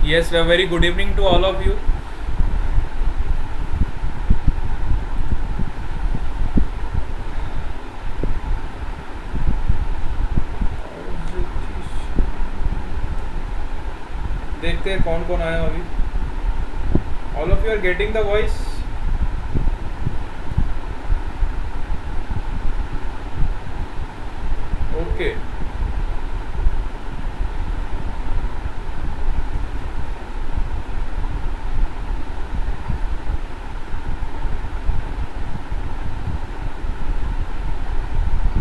Yes, a very good evening to all of you. देखते हैं कौन कौन आया अभी. All of you are getting the voice. Okay.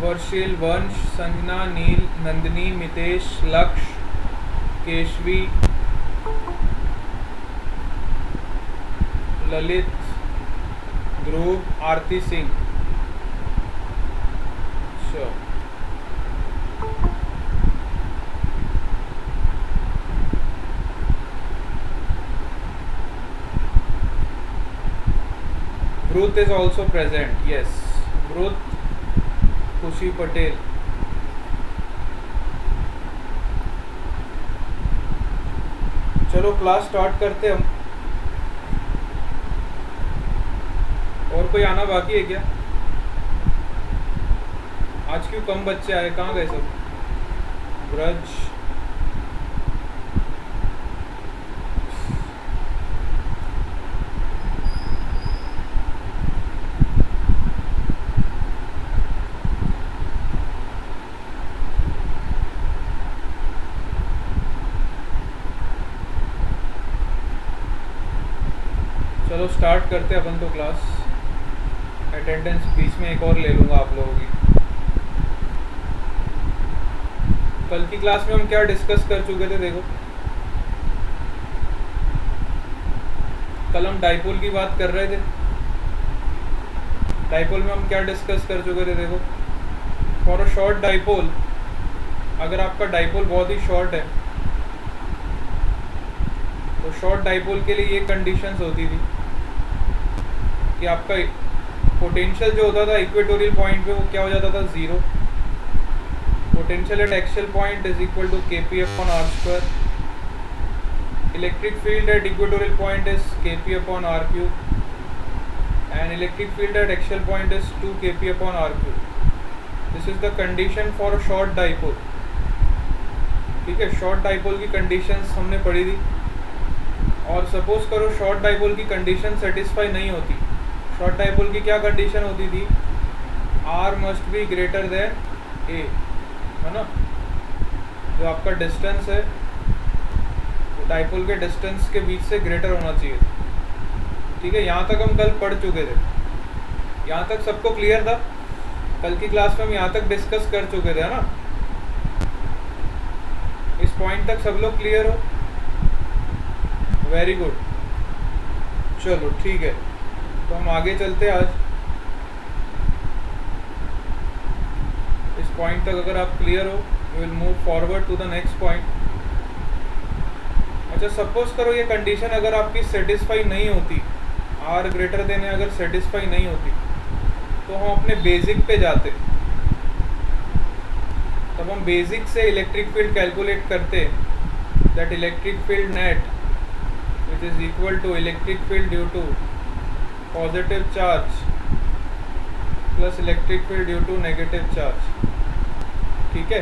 Varshil, वंश, संजना, नील, नंदिनी, मितेश, लक्ष्य, केशवी, ललित, ध्रुव, आरती Singh. Sure. Ruth is also present. Yes. Ruth, खुशी पटेल. चलो क्लास स्टार्ट करते हम. और कोई आना बाकी है क्या? आज क्यों कम बच्चे आए? कहाँ गए सब? ब्रज, चलो स्टार्ट करते हैं अपन तो क्लास. अटेंडेंस बीच में एक और ले लूँगा आप लोगों की. कल की क्लास में हम क्या डिस्कस कर चुके थे? देखो, कल हम डाइपोल की बात कर रहे थे. डाइपोल में हम क्या डिस्कस कर चुके थे? देखो, फॉर अ शॉर्ट डाइपोल, अगर आपका डाइपोल बहुत ही शॉर्ट है तो शॉर्ट डाइपोल के लिए ये कंडीशंस होती थी कि आपका पोटेंशियल जो होता था इक्वेटोरियल पॉइंट पे वो क्या हो जाता था? Zero. Potential at axial point is equal to Kp upon r square. Electric field at equatorial point is Kp upon are cube and electric field at axial point is 2 Kp upon are cube. This is the condition for a short dipole. ठीक है, short dipole की conditions हमने पढ़ी थी. और suppose करो short dipole की condition satisfy नहीं होती. शॉर्ट डाइपोल की क्या कंडीशन होती थी? R must be greater than a, है ना? जो आपका डिस्टेंस है डाइपोल के डिस्टेंस के बीच से ग्रेटर होना चाहिए. ठीक है, यहाँ तक हम कल पढ़ चुके थे. यहाँ तक सबको क्लियर था? कल की क्लास में हम यहाँ तक डिस्कस कर चुके थे, है ना? इस पॉइंट तक सब लोग क्लियर हो? Very good. चलो ठीक है, तो हम आगे चलते हैं. आज इस पॉइंट तक अगर आप क्लियर हो, you will move forward to the next point. अच्छा, सपोज करो ये कंडीशन अगर आपकी सेटिस्फाई नहीं होती, आर ग्रेटर देन अगर सेटिस्फाई नहीं होती, तो हम अपने बेसिक पे जाते. तब हम बेसिक से इलेक्ट्रिक फील्ड कैलकुलेट करते. That electric field net which is equal to electric field due to positive charge plus electric field due to negative charge. ठीक है,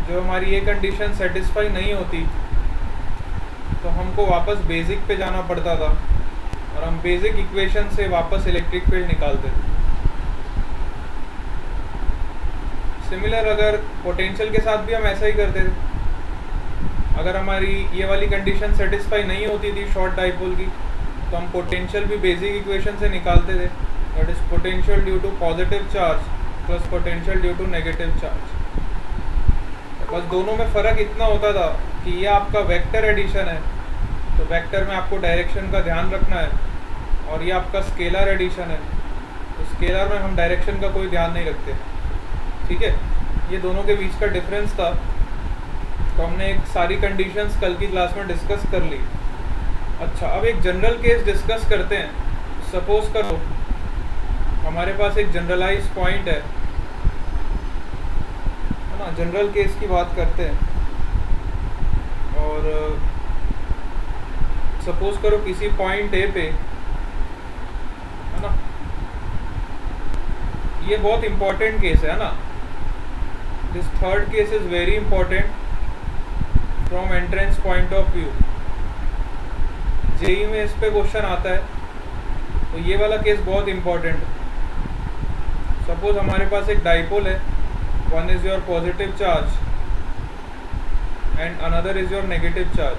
जो हमारी ये कंडीशन सेटिस्फाई नहीं होती तो हमको वापस बेसिक पे जाना पड़ता था और हम बेसिक इक्वेशन से वापस इलेक्ट्रिक फील्ड निकालते थे. सिमिलर अगर पोटेंशियल के साथ भी हम ऐसा ही करते थे. अगर हमारी ये वाली कंडीशन सेटिस्फाई नहीं होती थी शॉर्ट डाइपोल की, तो हम पोटेंशियल भी बेसिक इक्वेशन से निकालते थे. That is potential due to positive charge plus potential due to negative charge. बस दोनों में फ़र्क इतना होता था कि ये आपका वेक्टर एडिशन है, तो वेक्टर में आपको डायरेक्शन का ध्यान रखना है, और ये आपका स्केलर एडिशन है, तो स्केलर में हम डायरेक्शन का कोई ध्यान नहीं रखते. ठीक है, ये दोनों के बीच का डिफरेंस था. तो हमने एक सारी कंडीशंस कल की क्लास में डिस्कस कर ली. अच्छा, अब एक जनरल केस डिस्कस करते हैं. सपोज करो हमारे पास एक जनरलाइज पॉइंट है ना, जनरल केस की बात करते हैं. और सपोज करो किसी पॉइंट ए पे, है ना, ये बहुत इंपॉर्टेंट केस है ना, this third case is very important from entrance point of view. JEE में इस पे क्वेश्चन आता है, तो ये वाला केस बहुत इंपॉर्टेंट है। सपोज हमारे पास एक डाइपोल है, one is your positive charge and another is your negative charge,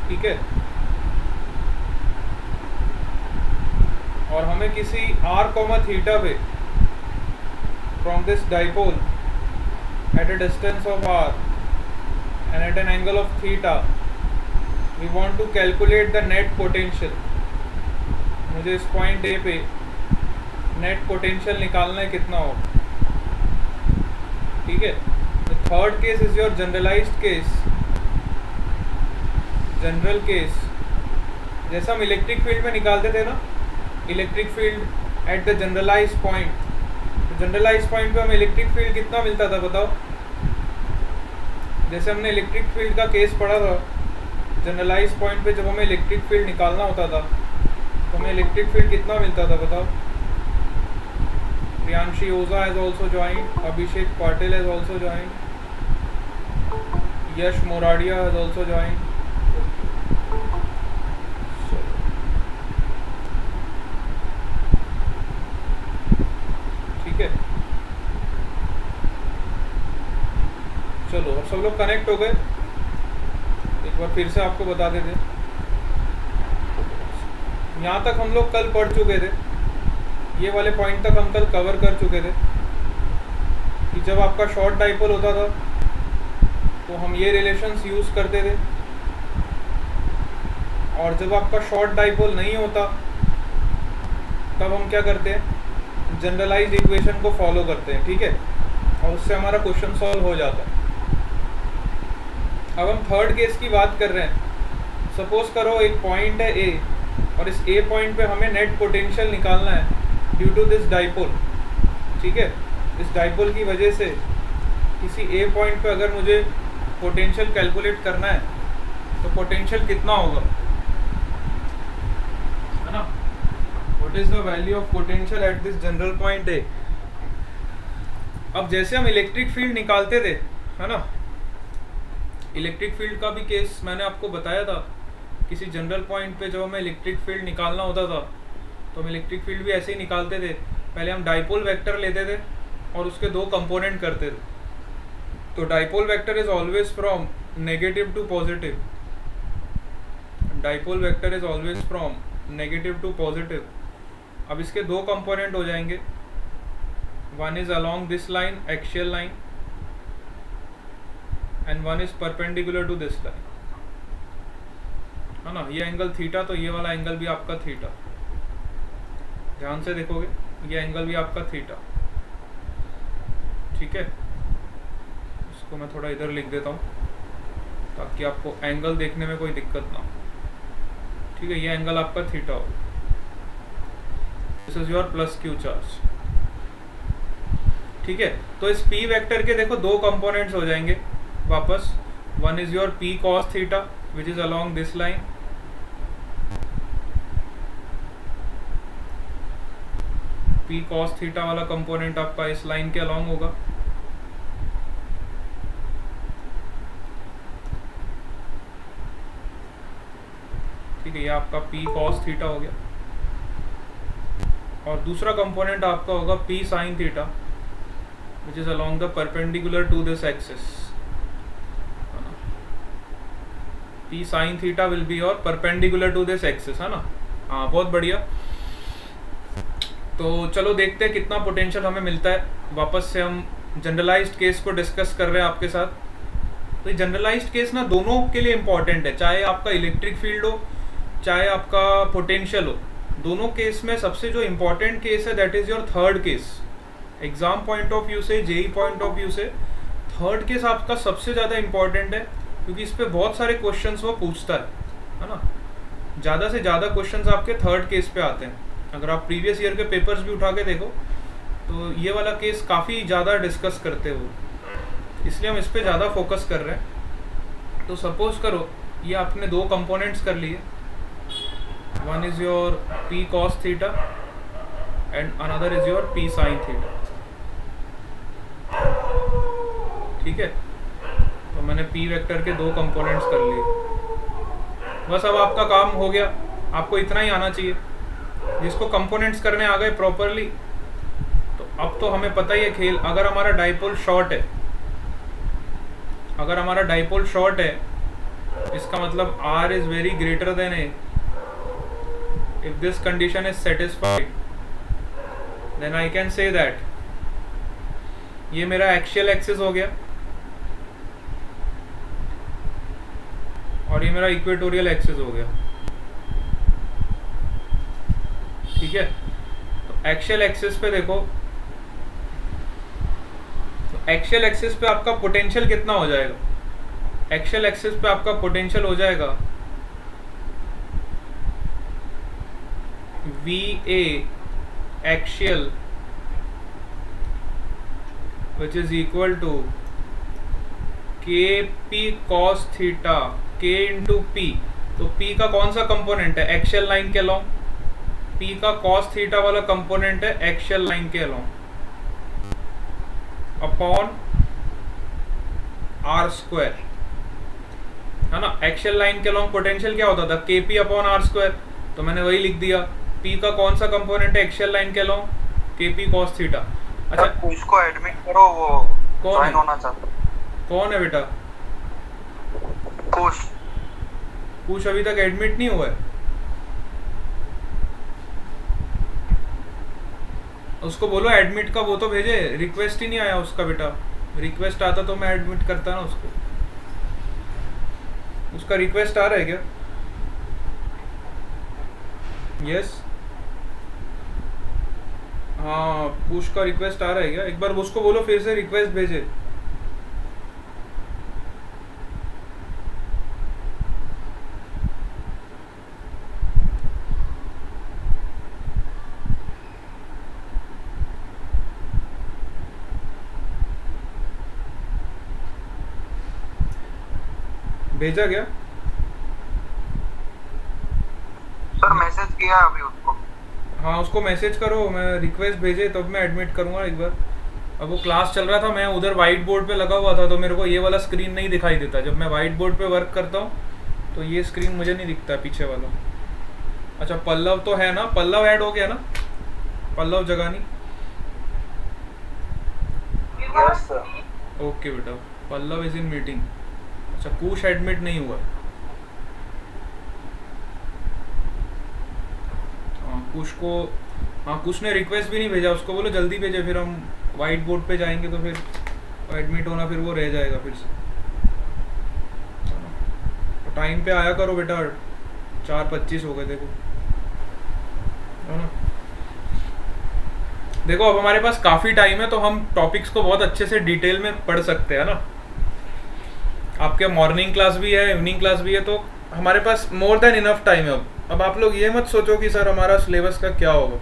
ठीक है, और हमें किसी r, थीटा पे from this dipole at a distance of r and at an angle of theta we want to calculate the net potential। मुझे इस point A पे net potential निकालना है, कितना हो, ठीक है। The third case is your generalised case, general case. जैसा हम इलेक्ट्रिक फील्ड में निकालते थे ना, electric field at the generalise point, तो जनरलाइज पॉइंट पे हमें इलेक्ट्रिक फील्ड कितना मिलता था बताओ। जैसे हमने इलेक्ट्रिक फील्ड का केस पढ़ा था, जनरलाइज पॉइंट पे जब हमें इलेक्ट्रिक फील्ड निकालना होता था तो हमें इलेक्ट्रिक फील्ड कितना मिलता था बताओ। Priyanshi Ojha has also joined, Abhishek Patil has also joined, Yash Moradia has also joined. ठीक है, चलो अब सब लोग कनेक्ट हो गए। एक बार फिर से आपको बता देते, यहाँ तक हम लोग कल पढ़ चुके थे, ये वाले पॉइंट तक हम कल कवर कर चुके थे कि जब आपका शॉर्ट डाइपोल होता था तो हम ये रिलेशंस यूज़ करते थे, और जब आपका शॉर्ट डाइपोल नहीं होता तब हम क्या करते हैं, जनरलाइज्ड इक्वेशन को फॉलो करते हैं, ठीक है, और उससे हमारा क्वेश्चन सॉल्व हो जाता है। अब हम थर्ड केस की बात कर रहे हैं। सपोज करो एक पॉइंट है ए, और इस ए पॉइंट पे हमें नेट पोटेंशियल निकालना है ड्यू टू दिस डाइपोल, ठीक है। इस डाइपोल की वजह से किसी ए पॉइंट पे अगर मुझे पोटेंशियल कैलकुलेट करना है तो पोटेंशियल कितना होगा, है ना, what is the value of potential at this general point A. अब जैसे हम इलेक्ट्रिक फील्ड निकालते थे, है ना, इलेक्ट्रिक फील्ड का भी केस मैंने आपको बताया था, किसी जनरल पॉइंट पे जब हमें इलेक्ट्रिक फील्ड निकालना होता था तो हम इलेक्ट्रिक फील्ड भी ऐसे ही निकालते थे। पहले हम डाइपोल वेक्टर लेते थे और उसके दो कंपोनेंट करते थे। तो dipole vector is always from negative to positive, dipole vector is always from negative to positive. अब इसके दो कंपोनेंट हो जाएंगे, one is along this line, axial line, and one is perpendicular to this line, है ना। ये angle theta, तो ये वाला एंगल भी आपका थीटा, ध्यान से देखोगे ये एंगल भी आपका थीटा, ठीक है। इसको मैं थोड़ा इधर लिख देता हूँ ताकि आपको एंगल देखने में कोई दिक्कत ना हो, ठीक है। ये एंगल आपका थीटा हो, this is your plus Q charge, ठीक है। तो इस पी वेक्टर के देखो दो कंपोनेंट्स हो जाएंगे वापस, one is your P cos theta which is along this line, P cos theta वाला कंपोनेंट आपका इस लाइन के अलोंग होगा, ठीक है। ये आपका पी कॉस थीटा हो गया, और दूसरा कंपोनेंट आपका होगा P sine theta which is along the perpendicular to this axis, P sine theta will be और परपेंडिकुलर टू दिस एक्सिस, है ना। हाँ, बहुत बढ़िया। तो चलो देखते हैं कितना पोटेंशियल हमें मिलता है। वापस से हम जनरलाइज्ड केस को डिस्कस कर रहे हैं आपके साथ। तो जनरलाइज्ड केस ना दोनों के लिए इम्पॉर्टेंट है, चाहे आपका इलेक्ट्रिक फील्ड हो चाहे आपका पोटेंशियल हो, दोनों केस में सबसे जो इम्पोर्टेंट केस है that is your third case. Exam point of view से, जेई पॉइंट ऑफ व्यू से थर्ड केस आपका सबसे ज़्यादा इम्पॉर्टेंट है, क्योंकि इस पर बहुत सारे क्वेश्चंस वो पूछता है ना। ज़्यादा से ज़्यादा क्वेश्चंस आपके थर्ड केस पे आते हैं। अगर आप प्रीवियस ईयर के पेपर्स भी उठा के देखो तो ये वाला केस काफ़ी ज़्यादा डिस्कस करते हो, इसलिए हम इस पर ज़्यादा फोकस कर रहे हैं। तो सपोज करो ये आपने दो कंपोनेंट्स कर लिए, one is your p cos theta and another is your p sin theta, ठीक है। तो मैंने p वेक्टर के दो कंपोनेंट्स कर लिए, बस अब आपका काम हो गया, आपको इतना ही आना चाहिए। जिसको कंपोनेंट्स करने आ गए प्रॉपरली, तो अब तो हमें पता ही है खेल। अगर हमारा डाइपोल शॉर्ट है, अगर हमारा डाइपोल शॉर्ट है, इसका मतलब r is very greater than a। If this condition is satisfied, then I can say that ये मेरा एक्सियल एक्सिस हो गया और ये मेरा इक्वेटोरियल एक्सिस हो गया, ठीक है। तो एक्सियल एक्सिस पे देखो, तो एक्सियल एक्सिस पे आपका पोटेंशियल कितना हो जाएगा? एक्सियल एक्सिस पे आपका पोटेंशियल हो जाएगा VA axial, which is equal to KP cos theta K into P। तो P का कौन सा कंपोनेंट है? एक्सियल लाइन के अलॉन्ग। P का cos थीटा वाला कंपोनेंट है एक्सियल लाइन के अलॉन्ग, अपॉन r स्क्वायर, है ना। एक्सियल लाइन के अलॉन्ग पोटेंशियल क्या होता था? KP upon r square. तो मैंने वही लिख दिया। P का कौन सा कंपोनेंट है एक्सियल लाइन के अलॉन्ग? KP cos theta. अच्छा, उसको एडमिट करो, वो कौन है? होना चाहता। कौन है बेटा? कुश। कुछ अभी तक एडमिट नहीं हुआ है। उसको बोलो एडमिट का वो तो भेजे, रिक्वेस्ट ही नहीं आया उसका बेटा। रिक्वेस्ट आता तो मैं एडमिट करता ना उसको। उसका रिक्वेस्ट आ रहा है क्या? यस, हाँ, पुश का रिक्वेस्ट आ रहा है क्या? एक बार उसको बोलो फिर से रिक्वेस्ट भेजे। भेजा गया? सर मैसेज किया अभी उसको। हाँ, उसको मैसेज करो, मैं रिक्वेस्ट भेजे तब मैं एडमिट करूँगा एक बार। अब वो क्लास चल रहा था, मैं उधर वाइट बोर्ड पे लगा हुआ था, तो मेरे को ये वाला स्क्रीन नहीं दिखाई देता। जब मैं वाइट बोर्ड पे वर्क करता हूँ तो ये स्क्रीन मुझे नहीं दिखता, पीछे वाला। अच्छा, पल्लव तो है ना? पल्लव ऐड हो गया ना? Pallav Jagani. Yes sir. Okay बेटा, पल्लव इज इन मीटिंग। अच्छा, कुश एडमिट नहीं हुआ। कुश को, हाँ, कुश ने रिक्वेस्ट भी नहीं भेजा। उसको बोलो जल्दी भेजे, फिर हम वाइट बोर्ड पे जाएंगे तो फिर एडमिट होना फिर वो रह जाएगा फिर से। तो टाइम पे आया करो बेटा, 4:25 हो गए देखो, है ना। देखो अब हमारे पास काफ़ी टाइम है, तो हम टॉपिक्स को बहुत अच्छे से डिटेल में पढ़ सकते हैं ना। आपके मॉर्निंग क्लास भी है, इवनिंग क्लास भी है, तो हमारे पास मोर देन इनफ टाइम है। अब आप लोग ये मत सोचो कि सर हमारा सिलेबस का क्या होगा।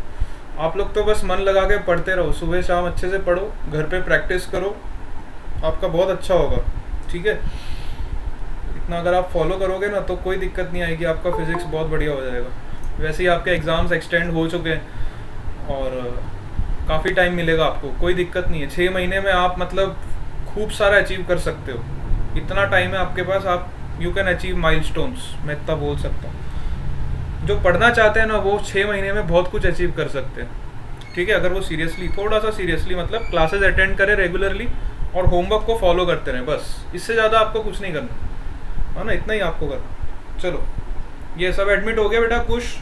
आप लोग तो बस मन लगा के पढ़ते रहो, सुबह शाम अच्छे से पढ़ो, घर पे प्रैक्टिस करो, आपका बहुत अच्छा होगा, ठीक है। इतना अगर आप फॉलो करोगे ना तो कोई दिक्कत नहीं आएगी, आपका फिजिक्स बहुत बढ़िया हो जाएगा। वैसे ही आपके एग्ज़ाम्स एक्सटेंड हो चुके हैं और काफ़ी टाइम मिलेगा आपको, कोई दिक्कत नहीं है। 6 महीने में आप मतलब खूब सारा अचीव कर सकते हो। इतना टाइम है आपके पास, आप यू कैन अचीव माइलस्टोन्स, मैं इतना बोल सकता हूँ। जो पढ़ना चाहते हैं ना वो 6 महीने में बहुत कुछ अचीव कर सकते हैं, ठीक है। अगर वो सीरियसली, थोड़ा सा सीरियसली, मतलब क्लासेस अटेंड करें रेगुलरली और होमवर्क को फॉलो करते रहें, बस। इससे ज़्यादा आपको कुछ नहीं करना, है ना, इतना ही आपको करना। चलो, ये सब एडमिट हो गया बेटा, खुश।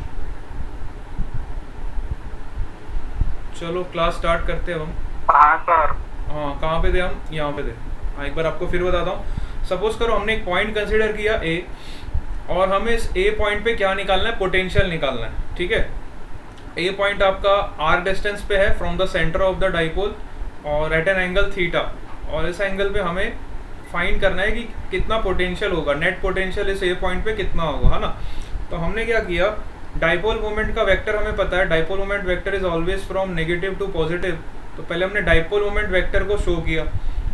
चलो क्लास स्टार्ट करते हैं हम। हाँ सर। हाँ, कहाँ पे थे हम? यहाँ पे थे। हाँ, एक बार आपको फिर बताता हूँ। सपोज करो हमने एक पॉइंट कंसिडर किया ए, और हमें इस ए पॉइंट पे क्या निकालना है? पोटेंशियल निकालना है, ठीक है। ए पॉइंट आपका आर डिस्टेंस पे है from the centre of the dipole और एट एन एंगल थीटा, और इस एंगल पे हमें फाइंड करना है कि कितना पोटेंशियल होगा, नेट पोटेंशियल इस ए पॉइंट पे कितना होगा, है ना। तो हमने क्या किया, डाइपोल मोमेंट का वेक्टर हमें पता है, dipole moment vector is always from negative to positive. तो पहले हमने डाइपोल मोमेंट वेक्टर को शो किया,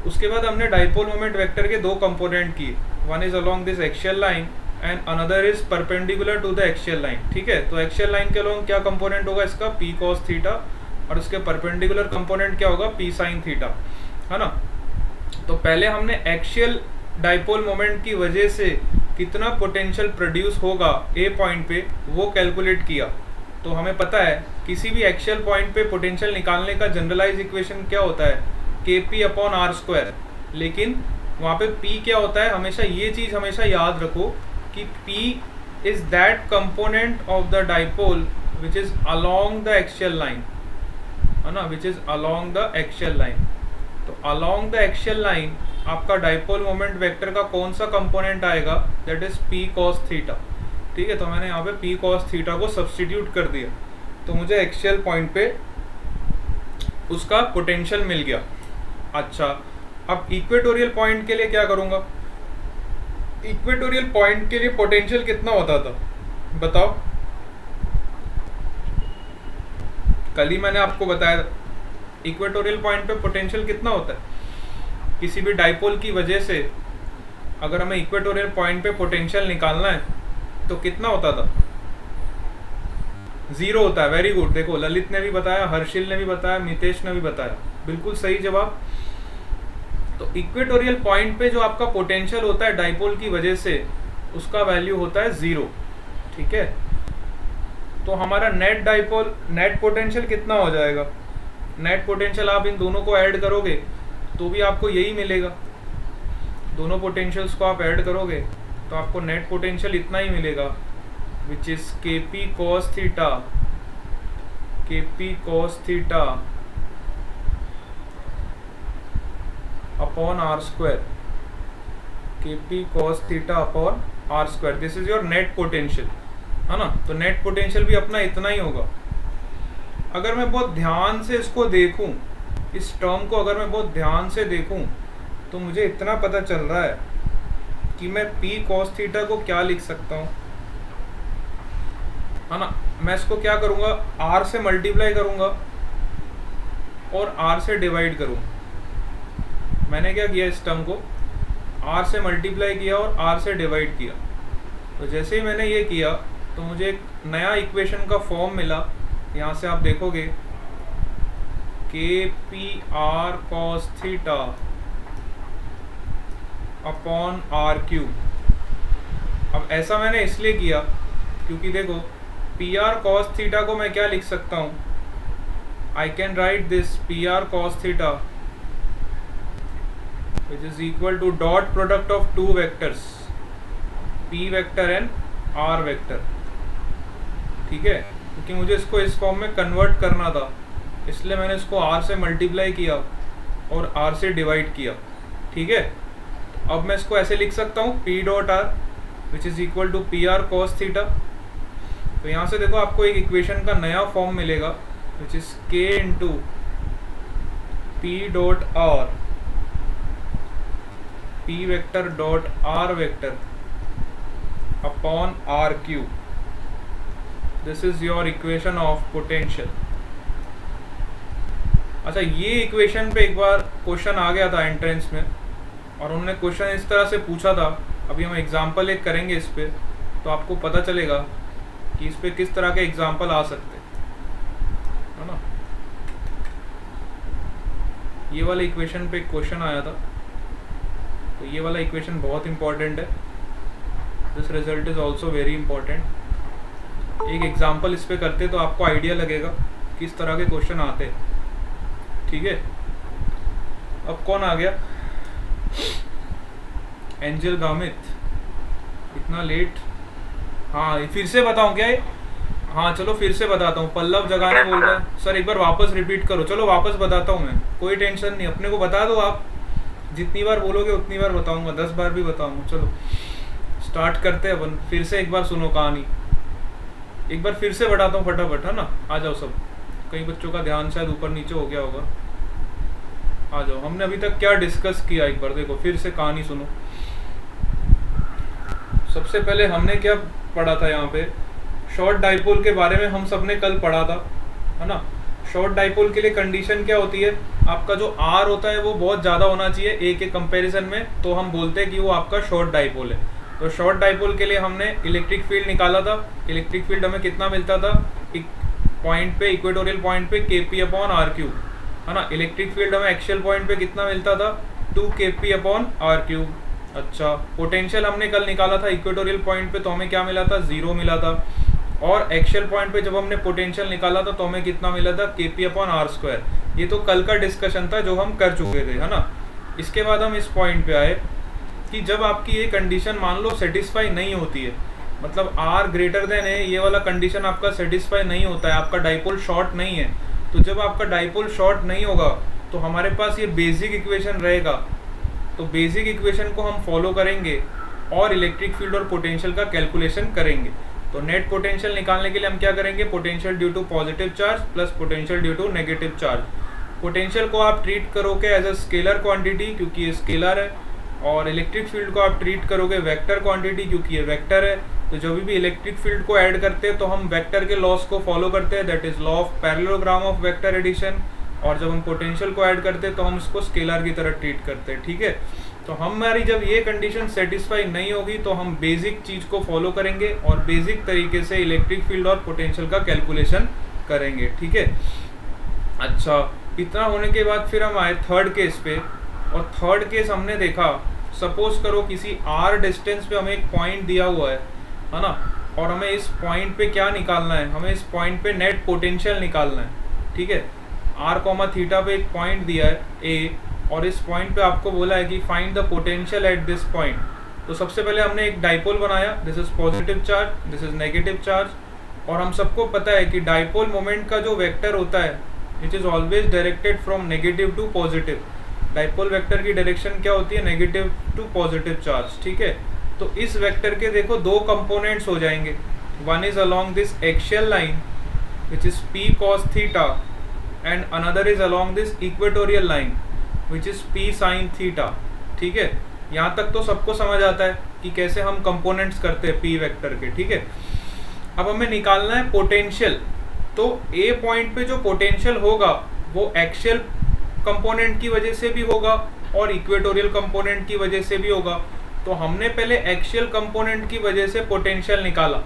उसके बाद हमने डाइपोल मोमेंट वेक्टर के दो कंपोनेंट किए, one is along this axial line and another is perpendicular to the axial line, ठीक है। तो एक्शियल लाइन के अलोंग क्या कंपोनेंट होगा इसका, पी कॉस थीटा, और इसके परपेंडिकुलर कंपोनेंट क्या होगा, पी साइन थीटा, है ना। तो पहले हमने एक्शियल डाइपोल मोमेंट की वजह से कितना पोटेंशियल प्रोड्यूस होगा ए पॉइंट पे वो कैलकुलेट किया। तो हमें पता है किसी भी एक्शियल पॉइंट पे पोटेंशियल निकालने का जनरलाइज इक्वेशन क्या होता है, के पी अपॉन आर स्क्वायर। लेकिन वहाँ पे पी क्या होता है, हमेशा ये चीज़ हमेशा याद रखो कि P is that component of the dipole which is along the axial line, है ना, विच is along the axial line. तो अलोंग द एक्शियल लाइन आपका डाइपोल मोमेंट वेक्टर का कौन सा कंपोनेंट आएगा, that is P cos theta, ठीक है। तो मैंने यहाँ पे पी कॉस थीटा को सब्सटीट्यूट कर दिया, तो मुझे एक्शियल पॉइंट पे उसका पोटेंशियल मिल गया। अच्छा, अब इक्वेटोरियल पॉइंट के लिए क्या करूँगा, इक्वेटोरियल पॉइंट के लिए पोटेंशियल कितना होता था बताओ, कल ही मैंने आपको बताया इक्वेटोरियल पॉइंट पे पोटेंशियल कितना होता है। किसी भी डाइपोल की वजह से अगर हमें इक्वेटोरियल पॉइंट पे पोटेंशियल निकालना है तो कितना होता था, जीरो होता है। वेरी गुड, देखो ललित ने भी बताया, हर्षिल ने भी बताया, मितेश ने भी बताया, बिल्कुल सही जवाब। तो इक्वेटोरियल पॉइंट पे जो आपका पोटेंशियल होता है डाइपोल की वजह से उसका वैल्यू होता है जीरो, ठीक है। तो हमारा नेट डाइपोल नेट पोटेंशियल कितना हो जाएगा, नेट पोटेंशियल आप इन दोनों को ऐड करोगे तो भी आपको यही मिलेगा। दोनों पोटेंशियल्स को आप ऐड करोगे तो आपको नेट पोटेंशियल इतना ही मिलेगा, which is k p cos theta, k p cos theta upon r square, k p cos theta upon r square, this is your net potential, है ना। तो नेट पोटेंशियल भी अपना इतना ही होगा। अगर मैं बहुत ध्यान से इसको देखूं, इस टर्म को अगर मैं बहुत ध्यान से देखूं तो मुझे इतना पता चल रहा है कि मैं पी कॉस थीटा को क्या लिख सकता हूँ, है ना। मैं इसको क्या करूँगा, आर से मल्टीप्लाई करूँगा और आर से डिवाइड करूँगा। मैंने क्या किया, इस टर्म को आर से मल्टीप्लाई किया और आर से डिवाइड किया। तो जैसे ही मैंने ये किया तो मुझे एक नया इक्वेशन का फॉर्म मिला। यहाँ से आप देखोगे के P R cos theta upon are cube. अब ऐसा मैंने इसलिए किया क्योंकि देखो पी आर कॉस थीटा को मैं क्या लिख सकता हूँ, आई can write this P R cos theta which is equal to dot product of two vectors p vector and r vector, ठीक है। क्योंकि मुझे इसको इस फॉर्म में कन्वर्ट करना था इसलिए मैंने इसको r से मल्टीप्लाई किया और r से डिवाइड किया, ठीक है। अब मैं इसको ऐसे लिख सकता हूँ p dot r which is equal to P R cos theta. तो यहाँ से देखो आपको एक इक्वेशन का नया फॉर्म मिलेगा which is k into P dot r, P vector dot R vector upon are cube. This is your equation of potential. अच्छा, ये इक्वेशन पे एक बार क्वेश्चन आ गया था एंट्रेंस में और उन्होंने क्वेश्चन इस तरह से पूछा था। अभी हम एग्जाम्पल एक करेंगे इस पे तो आपको पता चलेगा कि इस पे किस तरह के एग्जाम्पल आ सकते हैं, है ना। ये वाले इक्वेशन पे क्वेश्चन आया था तो ये वाला इक्वेशन बहुत इंपॉर्टेंट है। This result is also very important. एक एग्जाम्पल इस पे करते तो आपको आइडिया लगेगा किस तरह के क्वेश्चन आते हैं, ठीक है। अब कौन आ गया, एंजल गामित, इतना लेट। हाँ, फिर से बताऊं क्या ये, हाँ चलो फिर से बताता हूँ। पल्लव जगाने बोल रहा है सर, एक बार वापस रिपीट करो। चलो वापस बताता हूँ मैं, कोई टेंशन नहीं, अपने को बता दो। आप जितनी बार बोलोगे उतनी बार बताऊंगा, 10 बार भी बताऊंगा। चलो स्टार्ट करते हैं अपन। फिर से एक बार सुनो कहानी, एक बार फिर से बताता हूँ फटाफट, है ना। आ जाओ सब, कई बच्चों का ध्यान शायद ऊपर नीचे हो गया होगा। आ जाओ, हमने अभी तक क्या डिस्कस किया एक बार देखो, फिर से कहानी सुनो। सबसे पहले हमने क्या पढ़ा था यहाँ पे, शॉर्ट डाइपोल के बारे में हम सबने कल पढ़ा था, है ना। शॉर्ट डाइपोल के लिए कंडीशन क्या होती है, आपका जो आर होता है वो बहुत ज़्यादा होना चाहिए ए के कंपैरिजन में, तो हम बोलते हैं कि वो आपका शॉर्ट डाइपोल है। तो शॉर्ट डाइपोल के लिए हमने इलेक्ट्रिक फील्ड निकाला था। इलेक्ट्रिक फील्ड हमें कितना मिलता था, एक पॉइंट पे, इक्वेटोरियल पॉइंट पे kp/r3, है ना। इलेक्ट्रिक फील्ड हमें एक्शियल पॉइंट पे कितना मिलता था, 2kp/r3। अच्छा, पोटेंशियल हमने कल निकाला था इक्वेटोरियल पॉइंट पे, तो हमें क्या मिला था, 0 मिला था। और एक्शियल पॉइंट पे जब हमने पोटेंशियल निकाला था तो हमें कितना मिला था, kp/r²। ये तो कल का डिस्कशन था जो हम कर चुके थे, है ना। इसके बाद हम इस पॉइंट पे आए कि जब आपकी ये कंडीशन मान लो सेटिस्फाई नहीं होती है, मतलब r ग्रेटर देन है, ये वाला कंडीशन आपका सेटिस्फाई नहीं होता है, आपका डाइपोल शॉर्ट नहीं है। तो जब आपका डाइपोल शॉर्ट नहीं होगा तो हमारे पास ये बेसिक इक्वेशन रहेगा। तो बेसिक इक्वेशन को हम फॉलो करेंगे और इलेक्ट्रिक फील्ड और पोटेंशियल का कैलकुलेशन करेंगे। तो नेट पोटेंशियल निकालने के लिए हम क्या करेंगे, potential due to positive charge plus potential due to negative charge. Potential को आप ट्रीट करोगे एज अ स्केलर क्वांटिटी क्योंकि ये स्केलर है, और इलेक्ट्रिक फील्ड को आप ट्रीट करोगे वेक्टर क्वांटिटी क्योंकि ये वेक्टर है। तो जब भी इलेक्ट्रिक फील्ड को ऐड करते हैं तो हम वेक्टर के लॉस को फॉलो करते हैं, that is law of parallelogram of vector addition. और जब हम पोटेंशियल को ऐड करते हैं तो हम इसको स्केलर की तरह ट्रीट करते हैं, ठीक है। तो हमारी जब ये कंडीशन सेटिस्फाई नहीं होगी तो हम बेसिक चीज़ को फॉलो करेंगे और बेसिक तरीके से इलेक्ट्रिक फील्ड और पोटेंशियल का कैलकुलेशन करेंगे, ठीक है। अच्छा, इतना होने के बाद फिर हम आए थर्ड केस पे, और थर्ड केस हमने देखा, सपोज करो किसी r डिस्टेंस पे हमें एक पॉइंट दिया हुआ है ना, और हमें इस पॉइंट पे क्या निकालना है, हमें इस पॉइंट पे नेट पोटेंशियल निकालना है, ठीक है। r, पे एक पॉइंट दिया है a, और इस पॉइंट पे आपको बोला है कि find the potential at this point. तो सबसे पहले हमने एक डाइपोल बनाया, this is positive charge, this is negative charge. और हम सबको पता है कि डाइपोल मोमेंट का जो वेक्टर होता है it is always directed from negative to positive. Dipole vector की डायरेक्शन क्या होती है, नेगेटिव टू पॉजिटिव चार्ज, ठीक है। तो इस वेक्टर के देखो दो कंपोनेंट्स हो जाएंगे, one is along this axial line which is p cos theta, and another is along this equatorial line which is p sin theta, ठीक है। यहाँ तक तो सबको समझ आता है कि कैसे हम कंपोनेंट्स करते हैं p वेक्टर के, ठीक है। अब हमें निकालना है पोटेंशियल। तो a पॉइंट पे जो पोटेंशियल होगा वो एक्शियल कंपोनेंट की वजह से भी होगा और इक्वेटोरियल कंपोनेंट की वजह से भी होगा। तो हमने पहले एक्शियल कंपोनेंट की वजह से पोटेंशियल निकाला।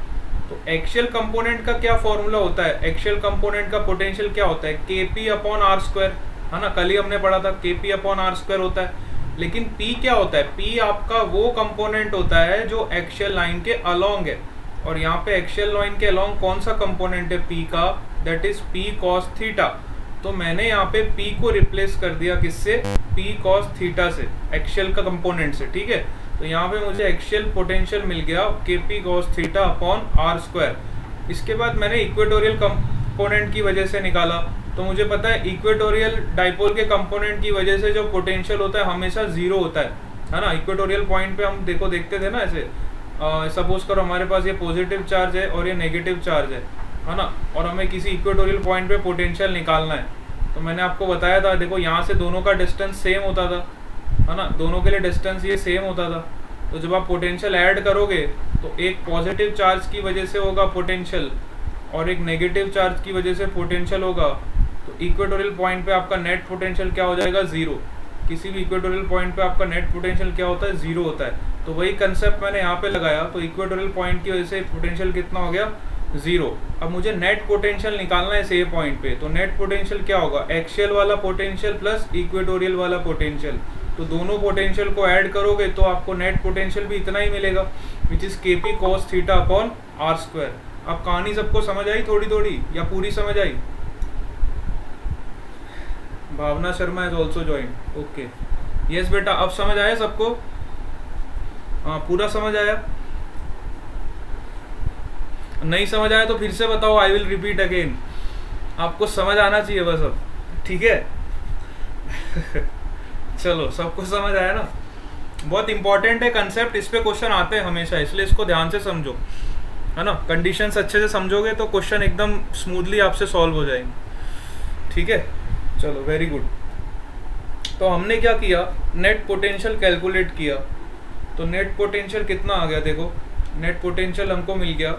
तो एक्शियल कंपोनेंट का क्या फॉर्मूला होता है, एक्शियल कंपोनेंट का पोटेंशियल क्या होता है, kp/r², है ना। कल ही हमने पढ़ा था kp/r² होता है। लेकिन p क्या होता है, p आपका वो कंपोनेंट होता है जो एक्शियल लाइन के अलोंग है, और यहाँ पे एक्शियल लाइन के अलोंग कौन सा कंपोनेंट है p का, that is p cos theta. तो मैंने यहाँ पे p को रिप्लेस कर दिया किससे, p cos थीटा से, एक्शियल का कंपोनेंट से, ठीक है। तो यहाँ पे मुझे एक्शियल पोटेंशियल मिल गया kp cos θ/r²। इसके बाद मैंने इक्वेटोरियल कंपोनेंट की वजह से निकाला। तो मुझे पता है इक्वेटोरियल डाइपोल के कंपोनेंट की वजह से जो पोटेंशियल होता है हमेशा 0 होता है ना। इक्वेटोरियल पॉइंट पे हम देखते थे ना, ऐसे सपोज करो हमारे पास ये पॉजिटिव चार्ज है और ये नेगेटिव चार्ज है ना, और हमें किसी इक्वेटोरियल पॉइंट पे पोटेंशियल निकालना है। तो मैंने आपको बताया था, देखो यहाँ से दोनों का डिस्टेंस सेम होता था, है ना, दोनों के लिए डिस्टेंस ये सेम होता था। तो जब आप पोटेंशियल ऐड करोगे तो एक पॉजिटिव चार्ज की वजह से होगा पोटेंशियल और एक नेगेटिव चार्ज की वजह से पोटेंशियल होगा। तो इक्वेटोरियल पॉइंट पे आपका नेट पोटेंशियल क्या हो जाएगा, 0। किसी भी इक्वेटोरियल पॉइंट पे आपका नेट पोटेंशियल क्या होता है, 0 होता है। तो वही कंसेप्ट मैंने यहाँ पे लगाया। तो इक्वेटोरियल पॉइंट की वजह से पोटेंशियल कितना हो गया, 0। अब मुझे नेट पोटेंशियल निकालना है से पॉइंट पे। तो नेट पोटेंशियल क्या होगा, एक्शियल वाला पोटेंशियल प्लस इक्वेटोरियल वाला पोटेंशियल। तो दोनों पोटेंशियल को ऐड करोगे तो आपको नेट पोटेंशियल भी इतना ही मिलेगा, which is kp cos θ/r²। अब कहानी सबको समझ आई थोड़ी थोड़ी या पूरी समझ आई? Bhavna Sharma is also join, okay yes बेटा, अब समझ आया सबको? हाँ, पूरा समझ आया? नहीं समझ आया तो फिर से बताओ, आई विल रिपीट अगेन। आपको समझ आना चाहिए बस अब, ठीक है? चलो, सबको समझ आया ना? बहुत इंपॉर्टेंट है कंसेप्ट, इस पे क्वेश्चन आते हैं हमेशा, इसलिए इसको ध्यान से समझो, है ना। कंडीशंस अच्छे से समझोगे तो क्वेश्चन एकदम स्मूथली आपसे सॉल्व हो जाएंगे, ठीक है? चलो, वेरी गुड। तो हमने क्या किया, नेट पोटेंशियल कैलकुलेट किया। तो नेट पोटेंशियल कितना आ गया, देखो नेट पोटेंशियल हमको मिल गया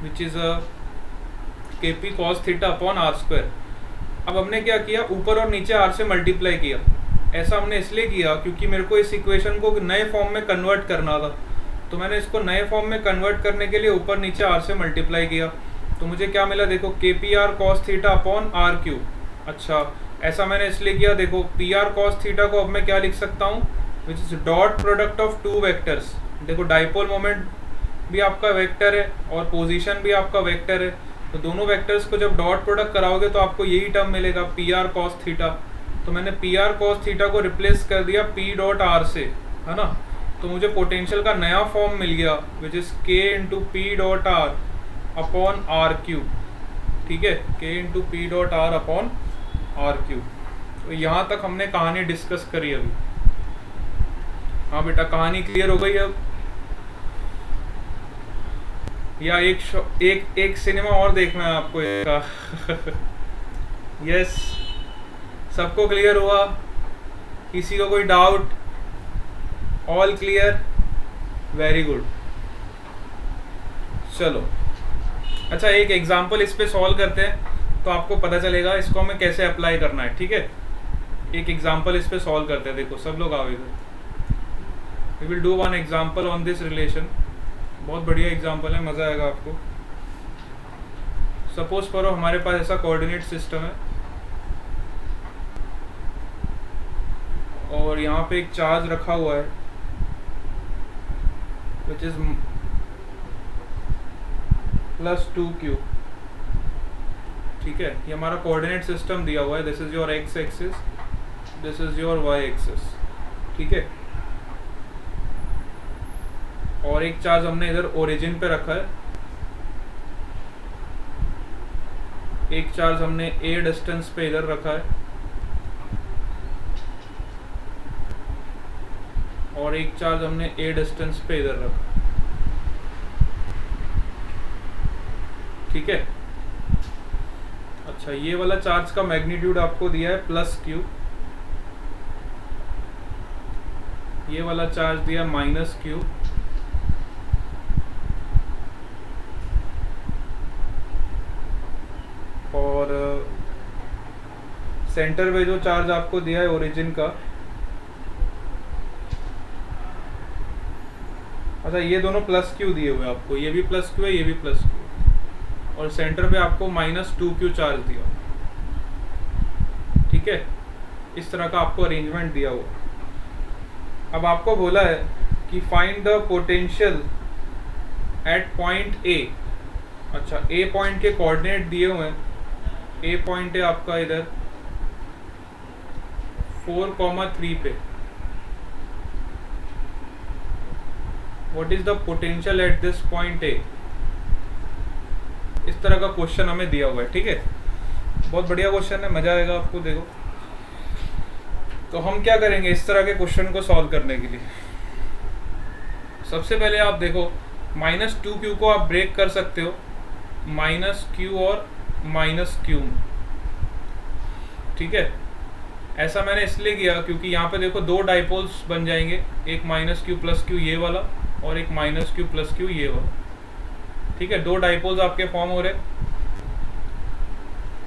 which is kp cos θ/r²। अब हमने क्या किया, ऊपर और नीचे r से मल्टीप्लाई किया। ऐसा हमने इसलिए किया क्योंकि मेरे को इस इक्वेशन को नए फॉर्म में कन्वर्ट करना था, तो मैंने इसको नए फॉर्म में कन्वर्ट करने के लिए ऊपर नीचे r से मल्टीप्लाई किया। तो मुझे क्या मिला, देखो KPR cos theta upon are cube. अच्छा, ऐसा मैंने इसलिए किया, देखो PR cos थीटा को अब मैं क्या लिख सकता हूँ, which is dot product of two vectors. देखो डाइपोल मोमेंट भी आपका वेक्टर है और पोजीशन भी आपका वेक्टर है, तो दोनों वेक्टर्स को जब डॉट प्रोडक्ट कराओगे तो आपको यही टर्म मिलेगा PR cos थीटा। तो मैंने PR cos थीटा को रिप्लेस कर दिया P डॉट R से, है ना। तो मुझे पोटेंशियल का नया फॉर्म मिल गया which is K into P dot R upon are cube. ठीक है, K into P dot R upon are cube. तो यहाँ तक हमने कहानी डिस्कस करी अभी। हाँ बेटा, कहानी क्लियर हो गई अब, या एक सिनेमा और देखना है आपको इसका? यस, सबको क्लियर हुआ? किसी को कोई doubt? All clear, very good. चलो, अच्छा एक एग्जांपल इस पे सॉल्व करते हैं तो आपको पता चलेगा इसको हमें कैसे अप्लाई करना है। ठीक है, एक एग्जांपल इस पे सॉल्व करते हैं। देखो सब लोग आओ इधर। We will do one example on this relation. बहुत बढ़िया एग्जांपल है, मज़ा आएगा आपको। सपोज करो हमारे पास ऐसा कोऑर्डिनेट सिस्टम है और यहाँ पे एक चार्ज रखा हुआ है विच इज +2q। ठीक है, ये हमारा कोऑर्डिनेट सिस्टम दिया हुआ है। This is your x axis, this is your y axis. ठीक है, और एक चार्ज हमने इधर ओरिजिन पे रखा है, एक चार्ज हमने a डिस्टेंस पे इधर रखा है, और एक चार्ज हमने a डिस्टेंस पे इधर रखा। ठीक है, अच्छा ये वाला चार्ज का मैग्नीट्यूड आपको दिया है +q, ये वाला चार्ज दिया -q, और सेंटर पे जो चार्ज आपको दिया है ओरिजिन का, अच्छा ये दोनों +q दिए हुए आपको, ये भी +q है, ये भी +q, और सेंटर पे आपको -2q चार्ज दिया। ठीक है, इस तरह का आपको अरेंजमेंट दिया हुआ। अब आपको बोला है कि find the potential at point ए। अच्छा, ए पॉइंट के कोऑर्डिनेट दिए हुए हैं। ए पॉइंट है आपका इधर 4,3 पे। What is the potential at this point A? इस तरह का क्वेश्चन हमें दिया हुआ है। ठीक है, बहुत बढ़िया क्वेश्चन है, मजा आएगा आपको। देखो तो हम क्या करेंगे इस तरह के क्वेश्चन को सॉल्व करने के लिए। सबसे पहले आप देखो -2q को आप ब्रेक कर सकते हो -q और -q। ठीक है, ऐसा मैंने इसलिए किया क्योंकि यहाँ पे देखो दो डाइपोल्स बन जाएंगे, एक -q+q ये वाला और एक -q+q ये वाला। ठीक है, दो डाइपोल्स आपके फॉर्म हो रहे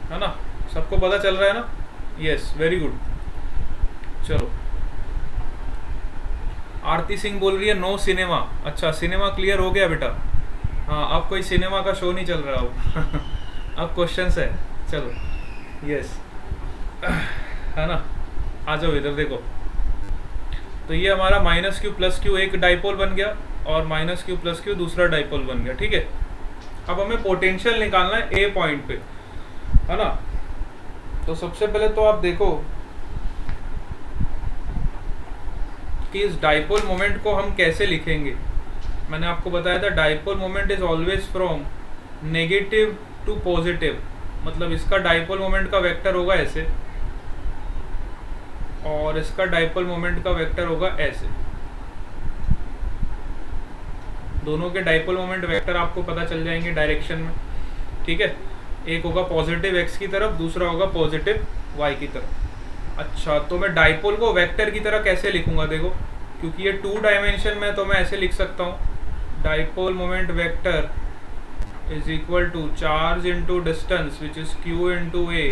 है ना, सबको पता चल रहा है ना? Yes, very good. चलो, आरती सिंह बोल रही है नो सिनेमा। अच्छा, सिनेमा क्लियर हो गया बेटा? हाँ, अब कोई सिनेमा का शो नहीं चल रहा हो। अब क्वेश्चंस है, चलो। यस, है ना, आ जाओ इधर। देखो तो ये हमारा -q+q एक डाइपोल बन गया और -q+q दूसरा डाइपोल बन गया। ठीक है, अब हमें पोटेंशियल निकालना है ए पॉइंट पे, है ना। तो सबसे पहले तो आप देखो कि इस डाइपोल मोमेंट को हम कैसे लिखेंगे। मैंने आपको बताया था dipole moment is always from negative to positive, मतलब इसका डाइपोल मोमेंट का वेक्टर होगा ऐसे और इसका डाइपोल मोमेंट का वेक्टर होगा ऐसे। दोनों के डाइपोल मोमेंट वेक्टर आपको पता चल जाएंगे डायरेक्शन में। ठीक है, एक होगा पॉजिटिव x की तरफ, दूसरा होगा पॉजिटिव y की तरफ। अच्छा, तो मैं डाइपोल को वेक्टर की तरह कैसे लिखूंगा? देखो, क्योंकि ये 2 डायमेंशन में, तो मैं ऐसे लिख सकता हूँ dipole moment vector is equal to charge into distance which is q into a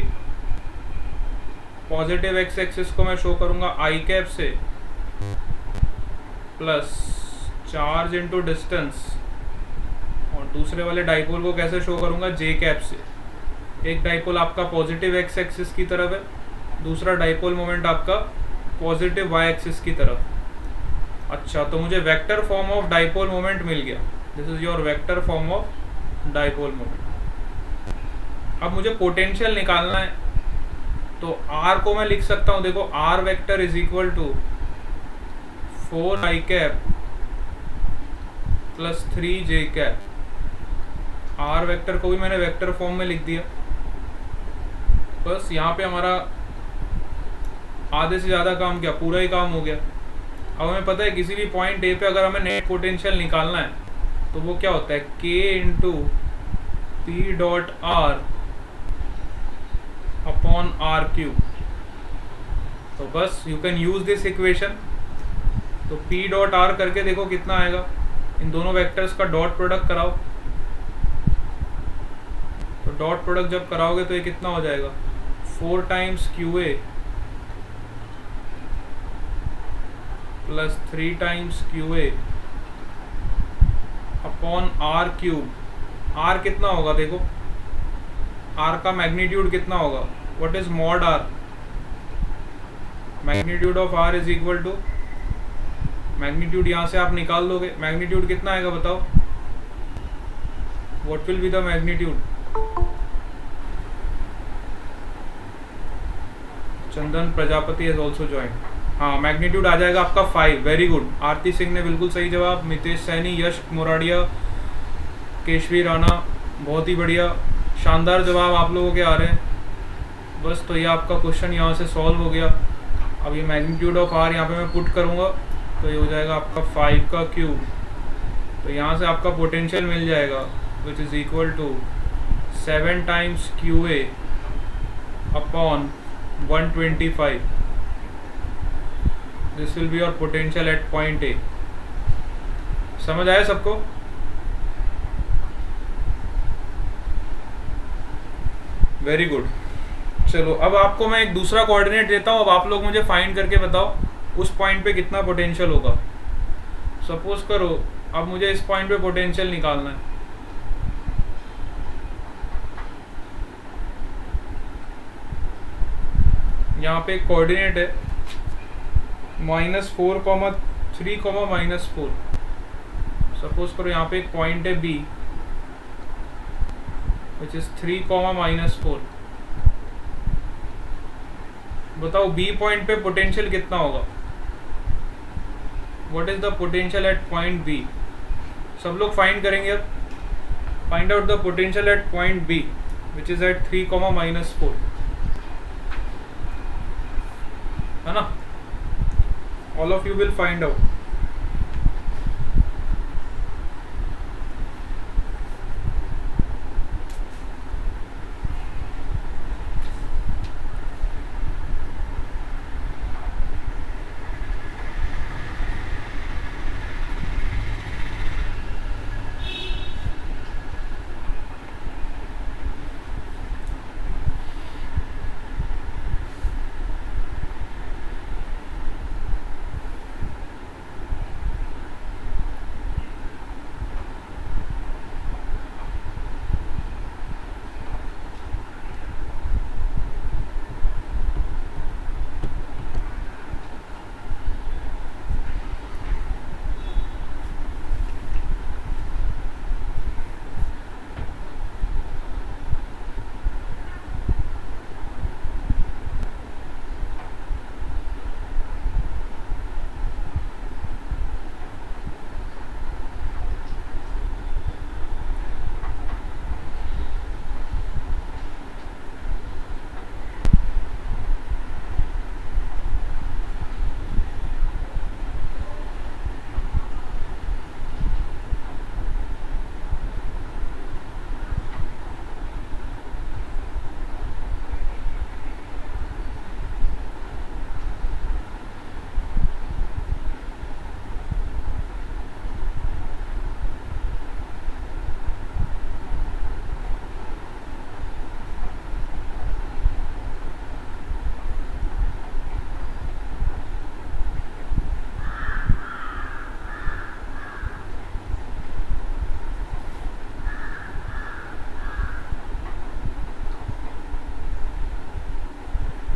positive X axis को मैं शो करूँगा आई कैप से प्लस चार्ज इनटू डिस्टेंस, और दूसरे वाले डाइपोल को कैसे शो करूँगा जे कैप से। एक डाइपोल आपका पॉजिटिव एक्स एक्सिस की तरफ है, दूसरा डाइपोल मोमेंट आपका पॉजिटिव वाई एक्सिस की तरफ। अच्छा, तो मुझे vector form of dipole moment मिल गया। This is your vector form of dipole moment. अब मुझे पोटेंशियल निकालना है, तो आर को मैं लिख सकता हूँ, देखो R vector is equal to 4 I cap plus 3 J cap. R vector को भी मैंने वेक्टर फॉर्म में लिख दिया। बस यहाँ पे हमारा आधे से ज़्यादा काम क्या, पूरा ही काम हो गया। अब हमें पता है किसी भी पॉइंट ए पे अगर हमें नेट पोटेंशियल निकालना है तो वो क्या होता है, K into P dot R upon are cube. तो बस you can use this equation. तो पी डॉट आर करके देखो कितना आएगा, इन दोनों वेक्टर्स का डॉट प्रोडक्ट कराओ। तो डॉट प्रोडक्ट जब कराओगे तो ये कितना हो जाएगा, 4 times Q A plus 3 times Q A upon are cube. R कितना होगा, देखो आर का मैग्नीट्यूड कितना होगा, what is mod R, magnitude of R is equal to, magnitude यहाँ से आप निकाल दोगे, मैग्नीट्यूड कितना आएगा बताओ, what will be the magnitude. Chandan Prajapati is also join. हाँ, मैग्नीट्यूड आ जाएगा आपका 5। वेरी गुड, आरती सिंह ने बिल्कुल सही जवाब, मितेश सैनी, यश मोराडिया, केशवी राणा, बहुत ही बढ़िया, शानदार जवाब आप लोगों के आ रहे हैं। बस तो ये आपका क्वेश्चन यहाँ से सॉल्व हो गया। अब ये मैग्नीट्यूड ऑफ आर यहाँ पे मैं पुट करूँगा तो ये हो जाएगा आपका 5 का क्यूब। तो यहाँ से आपका पोटेंशियल मिल जाएगा which is equal to 7 times Q A upon 125। This will be your potential at point A. समझ आया सबको? Very good. चलो अब आपको मैं एक दूसरा कोऑर्डिनेट देता हूँ। अब आप लोग मुझे फाइंड करके बताओ उस पॉइंट पे कितना पोटेंशियल होगा। सपोज करो अब मुझे इस पॉइंट पे पोटेंशियल निकालना है। यहाँ पे एक कोऑर्डिनेट है -4, 3, -4। सपोज करो यहाँ पे एक पॉइंट है बी विच इज 3, -4। बताओ बी पॉइंट पे पोटेंशियल कितना होगा, what is the potential at point B. सब लोग फाइंड करेंगे अब। Find out the potential at point B which is at 3, -4, है ना। All of you will find out.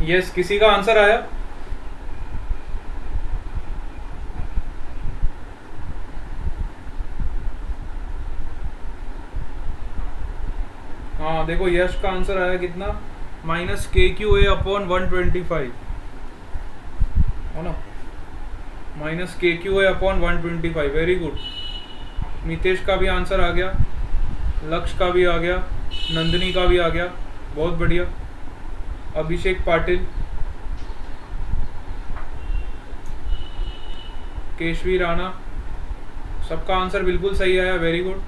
Yes, किसी का आंसर आया? हाँ देखो, यश का आंसर आया कितना, -KQA/125 हो ना, -KQA/125। Very good. मितेश का भी आंसर आ गया, लक्ष्य का भी आ गया, नंदिनी का भी आ गया, बहुत बढ़िया। अभिषेक पाटिल, केशवी राणा, सबका आंसर बिल्कुल सही आया। Very good,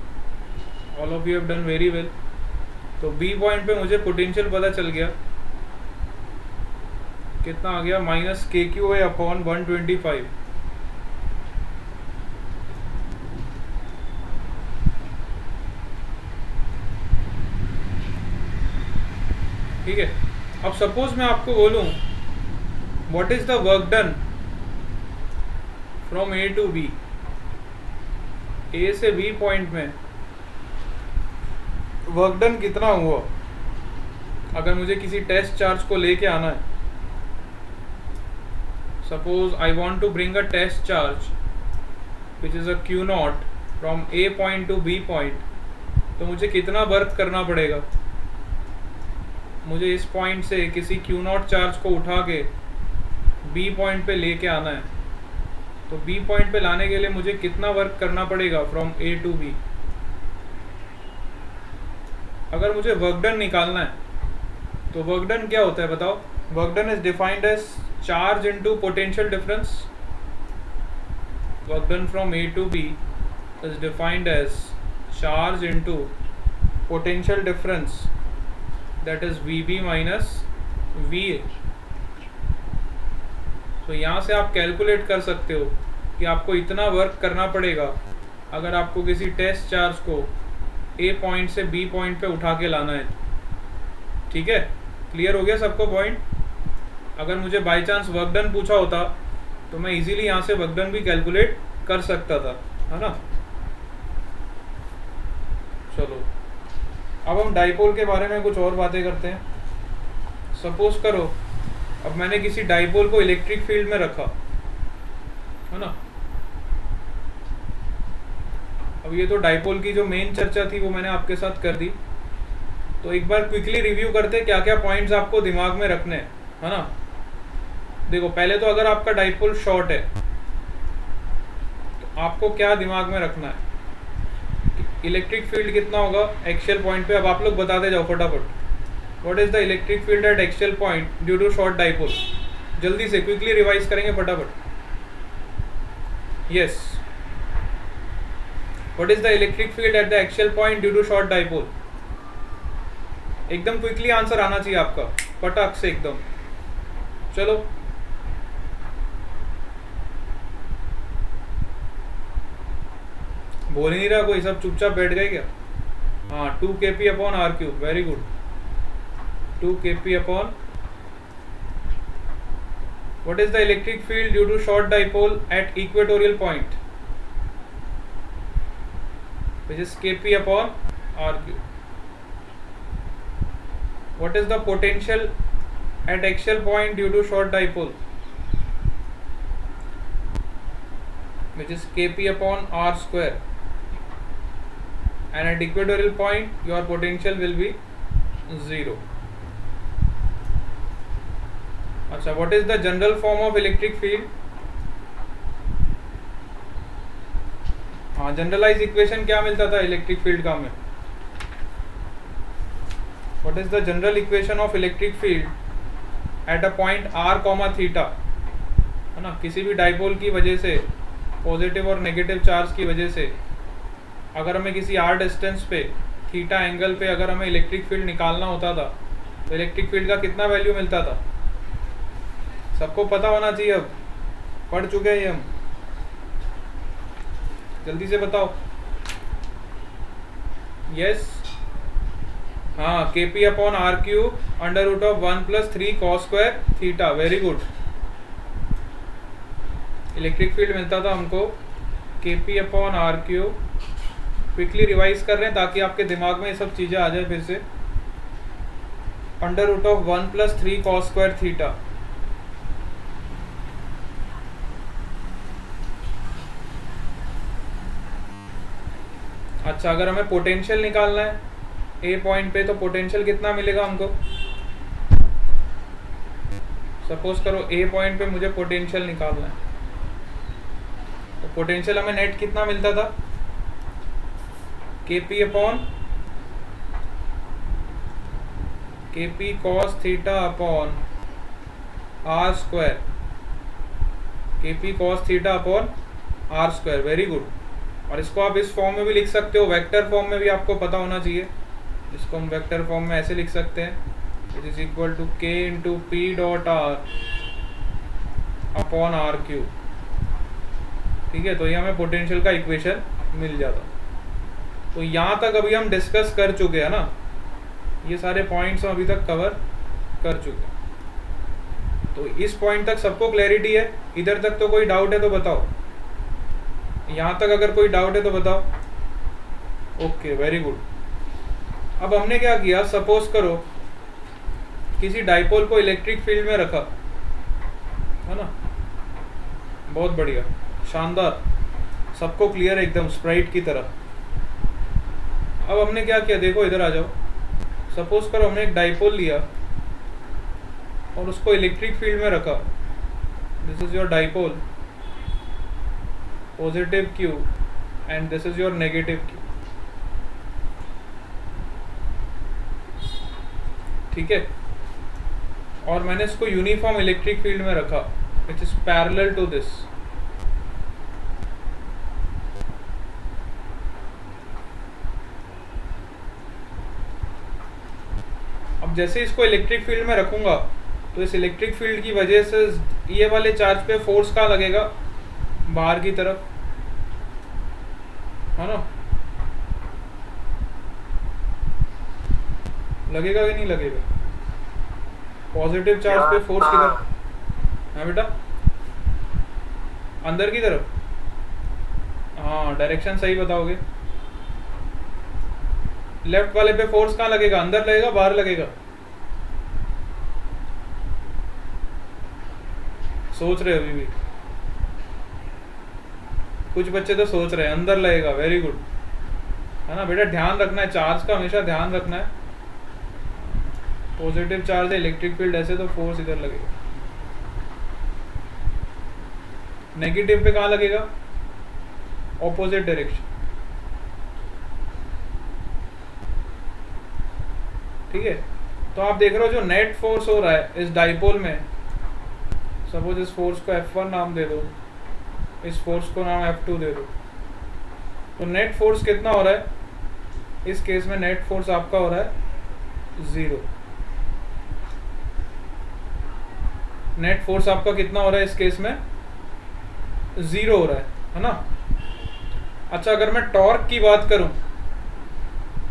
all of you have done very well. तो बी पॉइंट पे मुझे पोटेंशियल पता चल गया, कितना आ गया, -KQA/125। ठीक है। अब सपोज मैं आपको बोलूं what is the work done from A to b, a से बी पॉइंट में वर्क डन कितना हुआ, अगर मुझे किसी टेस्ट चार्ज को लेके आना है। Suppose I want to bring a test charge which is a Q0 from A point to B point, तो मुझे कितना वर्क करना पड़ेगा। मुझे इस पॉइंट से किसी Q0 चार्ज को उठा के बी पॉइंट पे लेके आना है, तो बी पॉइंट पे लाने के लिए मुझे कितना वर्क करना पड़ेगा फ्रॉम ए टू बी। अगर मुझे वर्क डन निकालना है तो वर्क डन क्या होता है बताओ? Work done is defined as charge into potential difference. Work done from A to B is defined as charge into potential difference, that is VB minus VA। तो यहाँ से आप कैलकुलेट कर सकते हो कि आपको इतना वर्क करना पड़ेगा अगर आपको किसी टेस्ट चार्ज को ए पॉइंट से बी पॉइंट पे उठा के लाना है। ठीक है, क्लियर हो गया सबको पॉइंट? अगर मुझे बाय चांस वर्क डन पूछा होता तो मैं इजीली यहाँ से वर्क डन भी कैलकुलेट कर सकता था, है ना। चलो अब हम डाइपोल के बारे में कुछ और बातें करते हैं। सपोज करो अब मैंने किसी डाइपोल को इलेक्ट्रिक फील्ड में रखा, है ना। अब ये तो डाइपोल की जो मेन चर्चा थी वो मैंने आपके साथ कर दी, तो एक बार क्विकली रिव्यू करते क्या क्या पॉइंट्स आपको दिमाग में रखने हैं, है ना। देखो पहले तो अगर आपका डाइपोल शॉर्ट है तो आपको क्या दिमाग में रखना है, इलेक्ट्रिक फील्ड कितना होगा एक्सियल पॉइंट पे। अब आप लोग बताते जाओ फटाफट, what is the electric field at axial point due to short dipole. जल्दी से क्विकली रिवाइज करेंगे फटाफट। यस, what is the electric field at the axial point due to short dipole. एकदम क्विकली आंसर आना चाहिए आपका, फटाक से एकदम। चलो बोल ही नहीं रहा कोई, सब चुपचाप बैठ गए क्या? हाँ, 2kp/r³। Very good, 2kp/। What is the electric field due to short dipole at equatorial point, which is Kp/r³? What is the potential at axial point due to short dipole, which is Kp/r²? And at equatorial point your potential will be 0. अच्छा, what is the general form of electric field? हाँ, generalize equation क्या मिलता था electric field का हमें? What is the general equation of electric field at a point r, theta, है ना। किसी भी डाइपोल की वजह से, पॉजिटिव और नेगेटिव चार्ज की वजह से, अगर हमें किसी r डिस्टेंस पे थीटा एंगल पे अगर हमें इलेक्ट्रिक फील्ड निकालना होता था तो इलेक्ट्रिक फील्ड का कितना वैल्यू मिलता था? सबको पता होना चाहिए, अब पढ़ चुके हैं ये हम। जल्दी से बताओ। यस, हाँ, Kp/r³ √1 + 3 cos² theta. Very good, electric field मिलता था हमको Kp/r³। क्विकली रिवाइज कर रहे हैं ताकि आपके दिमाग में ये सब चीज़ें आ जाए फिर से। Under root of 1 + 3 cos square theta. अच्छा, अगर हमें पोटेंशियल निकालना है ए पॉइंट पे, तो पोटेंशियल कितना मिलेगा हमको? सपोज करो ए पॉइंट पे मुझे पोटेंशियल निकालना है, तो पोटेंशियल हमें नेट कितना मिलता था? KP upon KP cos theta upon R square, KP cos theta upon R square. Very good. और इसको आप इस फॉर्म में भी लिख सकते हो, वेक्टर फॉर्म में भी आपको पता होना चाहिए। इसको हम वेक्टर फॉर्म में ऐसे लिख सकते हैं, it is equal to K into P dot R upon R cube. ठीक है, तो ये हमें पोटेंशियल का इक्वेशन मिल जाता। तो यहाँ तक अभी हम डिस्कस कर चुके हैं ना, ये सारे पॉइंट्स हम अभी तक कवर कर चुके हैं। तो इस पॉइंट तक सबको क्लैरिटी है? इधर तक तो कोई डाउट है तो बताओ। यहाँ तक अगर कोई डाउट है तो बताओ। Okay, very good. अब हमने क्या किया, सपोज करो किसी डाइपोल को इलेक्ट्रिक फील्ड में रखा है ना, बहुत बढ़िया, शानदार, सबको क्लियर एकदम स्प्राइट की तरह। अब हमने क्या किया, देखो इधर आ जाओ। सपोज करो हमने एक डाइपोल लिया और उसको इलेक्ट्रिक फील्ड में रखा। This is your dipole, positive Q and this is your negative Q। ठीक है, और मैंने इसको यूनिफॉर्म इलेक्ट्रिक फील्ड में रखा which is parallel to this. अब जैसे इसको इलेक्ट्रिक फील्ड में रखूंगा तो इस इलेक्ट्रिक फील्ड की वजह से ये वाले चार्ज पे फोर्स कहाँ लगेगा? बाहर की तरफ, है ना? लगेगा कि नहीं लगेगा? पॉजिटिव चार्ज पे फोर्स किधर है बेटा? अंदर की तरफ। हाँ, डायरेक्शन सही बताओगे। लेफ्ट वाले पे फोर्स कहाँ लगेगा? अंदर लगेगा, बाहर लगेगा? सोच रहे हो अभी भी? कुछ बच्चे तो सोच रहे हैं अंदर लगेगा। वेरी गुड, है ना बेटा? ध्यान रखना है, चार्ज का हमेशा ध्यान रखना है। पॉजिटिव चार्ज है, इलेक्ट्रिक फील्ड ऐसे, तो फोर्स इधर लगेगा। नेगेटिव पे कहाँ लगेगा? Opposite direction. ठीक है, तो आप देख रहे हो जो नेट फोर्स हो रहा है इस डाइपोल में, सपोज इस फोर्स को F1 नाम दे दो, इस फोर्स को नाम F2 दे दो, तो नेट फोर्स कितना हो रहा है? इस केस में नेट फोर्स आपका हो रहा है 0। नेट फोर्स आपका कितना हो रहा है इस केस में? 0 हो रहा है ना? अच्छा, अगर मैं टॉर्क की बात करूं,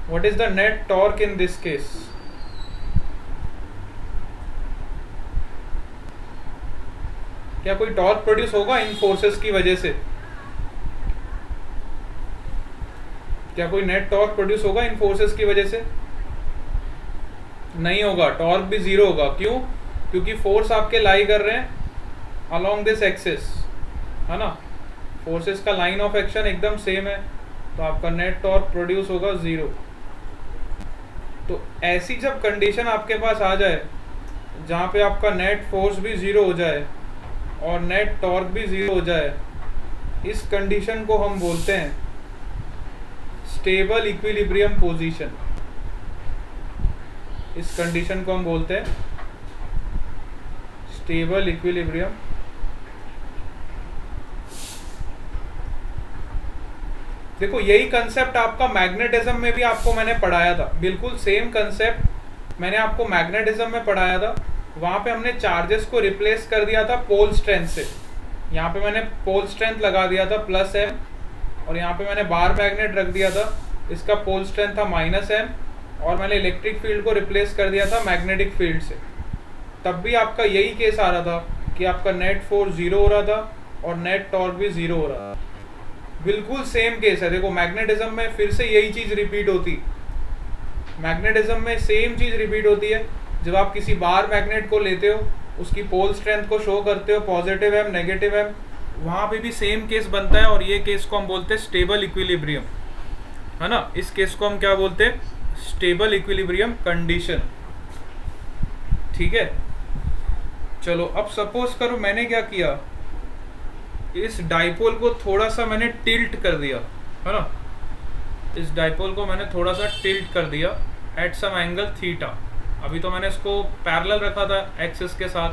what is the net torque in this case? क्या कोई टॉर्क प्रोड्यूस होगा इन फोर्सेस की वजह से? क्या कोई नेट टॉर्क प्रोड्यूस होगा इन फोर्सेस की वजह से? नहीं होगा, टॉर्क भी 0 होगा। क्यों? क्योंकि फोर्स आपके लाई कर रहे हैं अलोंग दिस एक्सिस, है ना? फोर्सेस का लाइन ऑफ एक्शन एकदम सेम है, तो आपका नेट टॉर्क प्रोड्यूस होगा 0। तो ऐसी जब कंडीशन आपके पास आ जाए जहाँ पे आपका नेट फोर्स भी 0 हो जाए और नेट टॉर्क भी 0 हो जाए, इस कंडीशन को हम बोलते हैं स्टेबल इक्विलिब्रियम पोजीशन। इस कंडीशन को हम बोलते हैं स्टेबल इक्विलिब्रियम देखो, यही कंसेप्ट आपका मैग्नेटिज्म में भी आपको मैंने पढ़ाया था। बिल्कुल सेम कंसेप्ट मैंने आपको मैग्नेटिज्म में पढ़ाया था। वहां पे हमने चार्जेस को रिप्लेस कर दिया था पोल स्ट्रेंथ से। यहाँ पे मैंने पोल स्ट्रेंथ लगा दिया था +m, और यहाँ पे मैंने बार मैग्नेट रख दिया था, इसका पोल स्ट्रेंथ था -m, और मैंने इलेक्ट्रिक फील्ड को रिप्लेस कर दिया था मैग्नेटिक फील्ड से। तब भी आपका यही केस आ रहा था कि आपका नेट फोर्स 0 हो रहा था और नेट टॉर्क भी 0 हो रहा था। बिल्कुल सेम केस है। देखो, मैग्नेटिज्म में फिर से यही चीज रिपीट होती, मैग्नेटिज्म में सेम चीज रिपीट होती है। जब आप किसी बार मैग्नेट को लेते हो, उसकी पोल स्ट्रेंथ को शो करते हो, पॉजिटिव एम नेगेटिव एम, वहाँ पे भी सेम केस बनता है, और ये केस को हम बोलते हैं स्टेबल इक्विलिब्रियम, है ना। इस केस को हम क्या बोलते हैं? स्टेबल इक्विलिब्रियम कंडीशन, ठीक है। चलो अब सपोज करो मैंने क्या किया, इस डाइपोल को थोड़ा सा मैंने टिल्ट कर दिया, है ना। इस डाइपोल को मैंने थोड़ा सा टिल्ट कर दिया एट सम एंगल थीटा। अभी तो मैंने इसको पैरेलल रखा था एक्सिस के साथ।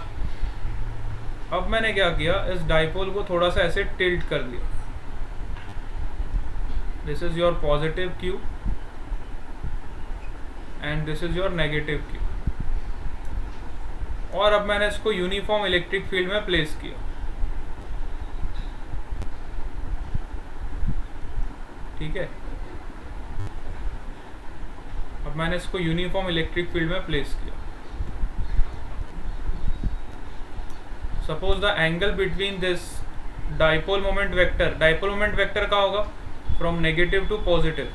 अब मैंने क्या किया, इस डाइपोल को थोड़ा सा ऐसे टिल्ट कर दिया। This is your positive Q and this is your negative Q, और अब मैंने इसको यूनिफॉर्म इलेक्ट्रिक फील्ड में प्लेस किया, ठीक है। अब मैंने इसको यूनिफॉर्म इलेक्ट्रिक फील्ड में प्लेस किया। Suppose the angle between this dipole moment vector, dipole moment vector का होगा from negative to positive.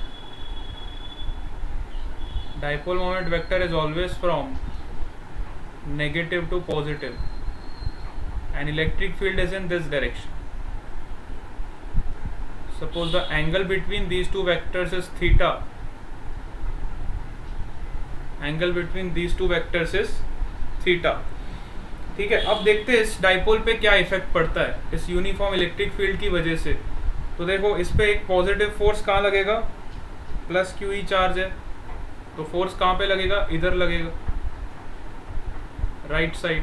Dipole moment vector is always from negative to positive and electric field is in this direction. Suppose the angle between these two vectors is theta. Angle between these two vectors is theta. ठीक है। अब देखते हैं इस dipole पे क्या effect पड़ता है इस यूनिफॉर्म इलेक्ट्रिक फील्ड की वजह से। तो देखो इस पे एक पॉजिटिव फोर्स कहाँ लगेगा, प्लस क्यू ई चार्ज है, तो फोर्स कहाँ पे लगेगा, इधर लगेगा, राइट साइड।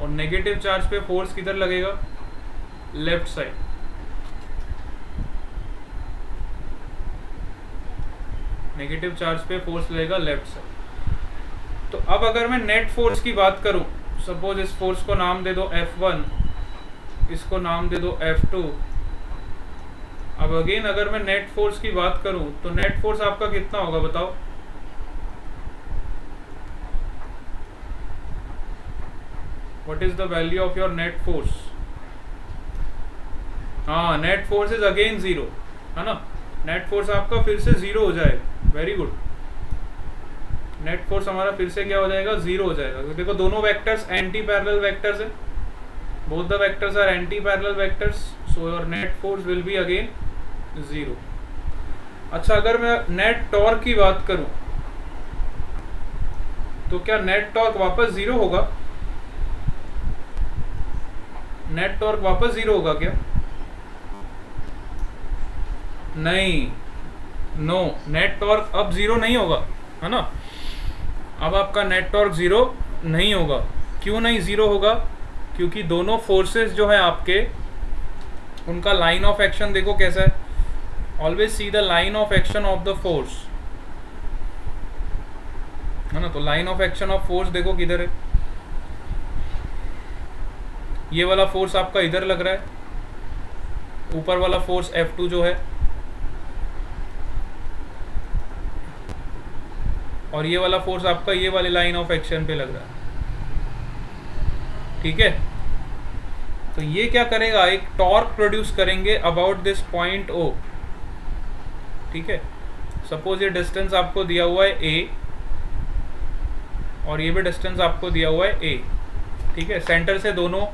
और नेगेटिव चार्ज पे फोर्स किधर लगेगा, लेफ्ट साइड। नेगेटिव चार्ज पे फोर्स लगेगा लेफ्ट साइड। तो अब अगर मैं नेट फोर्स की बात करूं, सपोज इस फोर्स को नाम दे दो F1, इसको नाम दे दो F2। अब अगेन अगर मैं नेट फोर्स की बात करूं तो नेट फोर्स आपका कितना होगा बताओ? What is the value of your net force? हाँ, net force is again zero, है ना। नेट फोर्स आपका फिर से जीरो हो जाएगा। Very good. नेट फोर्स हमारा फिर से क्या हो जाएगा, जीरो हो जाएगा। देखो दोनों वेक्टर्स एंटी पैरेलल वेक्टर्स है, both the vectors are anti parallel vectors, so your net force will be again zero. अच्छा, अगर मैं नेट टॉर्क की बात करूं तो क्या नेट टॉर्क वापस जीरो होगा? नेट टॉर्क वापस जीरो होगा क्या? नहीं, नो, नेट टॉर्क अब जीरो नहीं होगा, है ना। अब आपका नेट टॉर्क जीरो नहीं होगा। क्यों नहीं जीरो होगा? क्योंकि दोनों फोर्सेस जो है आपके, उनका लाइन ऑफ एक्शन देखो कैसा है। Always see the line of action of the force, है ना। तो line of action of force देखो किधर है। ये वाला फोर्स आपका इधर लग रहा है, ऊपर वाला फोर्स F2 जो है, और ये वाला फोर्स आपका ये वाली लाइन ऑफ एक्शन पे लग रहा है, ठीक है। तो ये क्या करेगा, एक टॉर्क प्रोड्यूस करेंगे अबाउट दिस पॉइंट O, ठीक है। सपोज ये डिस्टेंस आपको दिया हुआ है A, और ये भी डिस्टेंस आपको दिया हुआ है A, ठीक है। सेंटर से दोनों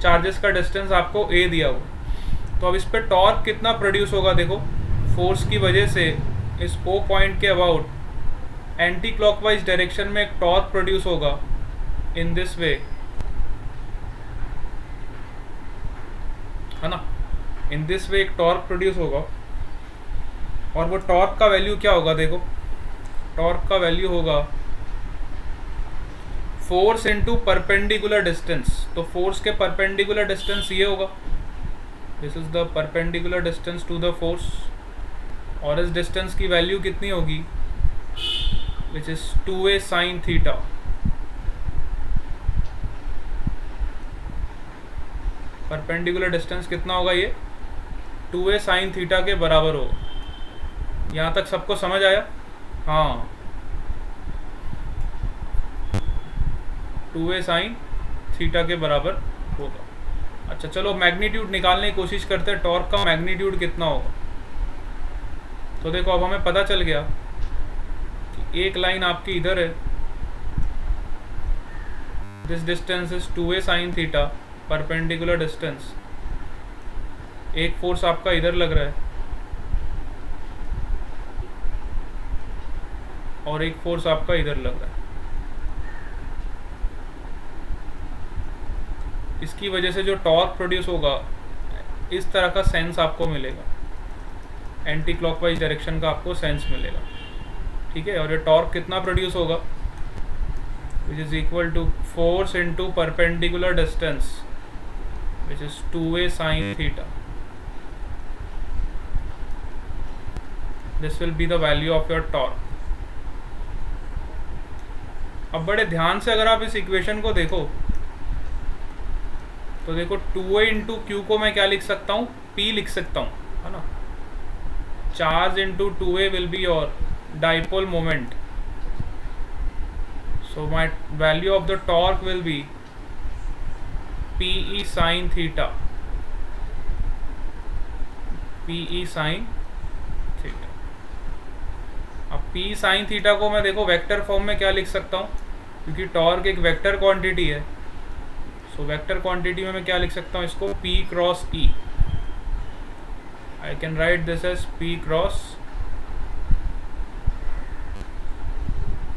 चार्जेस का डिस्टेंस आपको A दिया हुआ। तो अब इस पे टॉर्क कितना प्रोड्यूस होगा, देखो फोर्स की वजह से इस O पॉइंट के अबाउट एंटी क्लॉकवाइज डायरेक्शन में एक टॉर्क प्रोड्यूस होगा इन दिस वे, है ना। इन दिस वे एक टॉर्क प्रोड्यूस होगा, और वो टॉर्क का वैल्यू क्या होगा, देखो टॉर्क का वैल्यू होगा फोर्स इनटू परपेंडिकुलर डिस्टेंस। तो फोर्स के परपेंडिकुलर डिस्टेंस ये होगा, this is the perpendicular distance to the force, और इस डिस्टेंस की वैल्यू कितनी होगी, which is 2a sin theta. Perpendicular distance कितना होगा, ये 2a sin थीटा के बराबर होगा। यहाँ तक सबको समझ आया? हाँ, 2a sin थीटा के बराबर होगा। अच्छा चलो मैग्नीट्यूड निकालने की कोशिश करते हैं, टॉर्क का मैग्नीट्यूड कितना होगा। तो देखो अब हमें पता चल गया एक लाइन आपकी इधर है, this distance is 2a sin theta perpendicular distance, एक फोर्स आपका इधर लग रहा है और एक फोर्स आपका इधर लग रहा है। इसकी वजह से जो टॉर्क प्रोड्यूस होगा इस तरह का सेंस आपको मिलेगा, एंटी क्लॉकवाइज डायरेक्शन का आपको सेंस मिलेगा, ठीक है। और ये टॉर्क कितना प्रोड्यूस होगा, which is equal to force into perpendicular distance which is 2a sin theta. This will be the value of your torque. अब बड़े ध्यान से अगर आप इस इक्वेशन को देखो तो देखो 2a इंटू क्यू को मैं क्या लिख सकता हूँ, P लिख सकता हूँ, है ना। Charge into 2a will be your dipole moment, so my value of the torque will B PE sin theta, PE sin theta. अब P sin थीटा को मैं देखो वेक्टर फॉर्म में क्या लिख सकता हूँ, क्योंकि टॉर्क एक वेक्टर क्वांटिटी है, सो वेक्टर क्वांटिटी में मैं क्या लिख सकता हूँ इसको, P cross E। I can write this as P cross.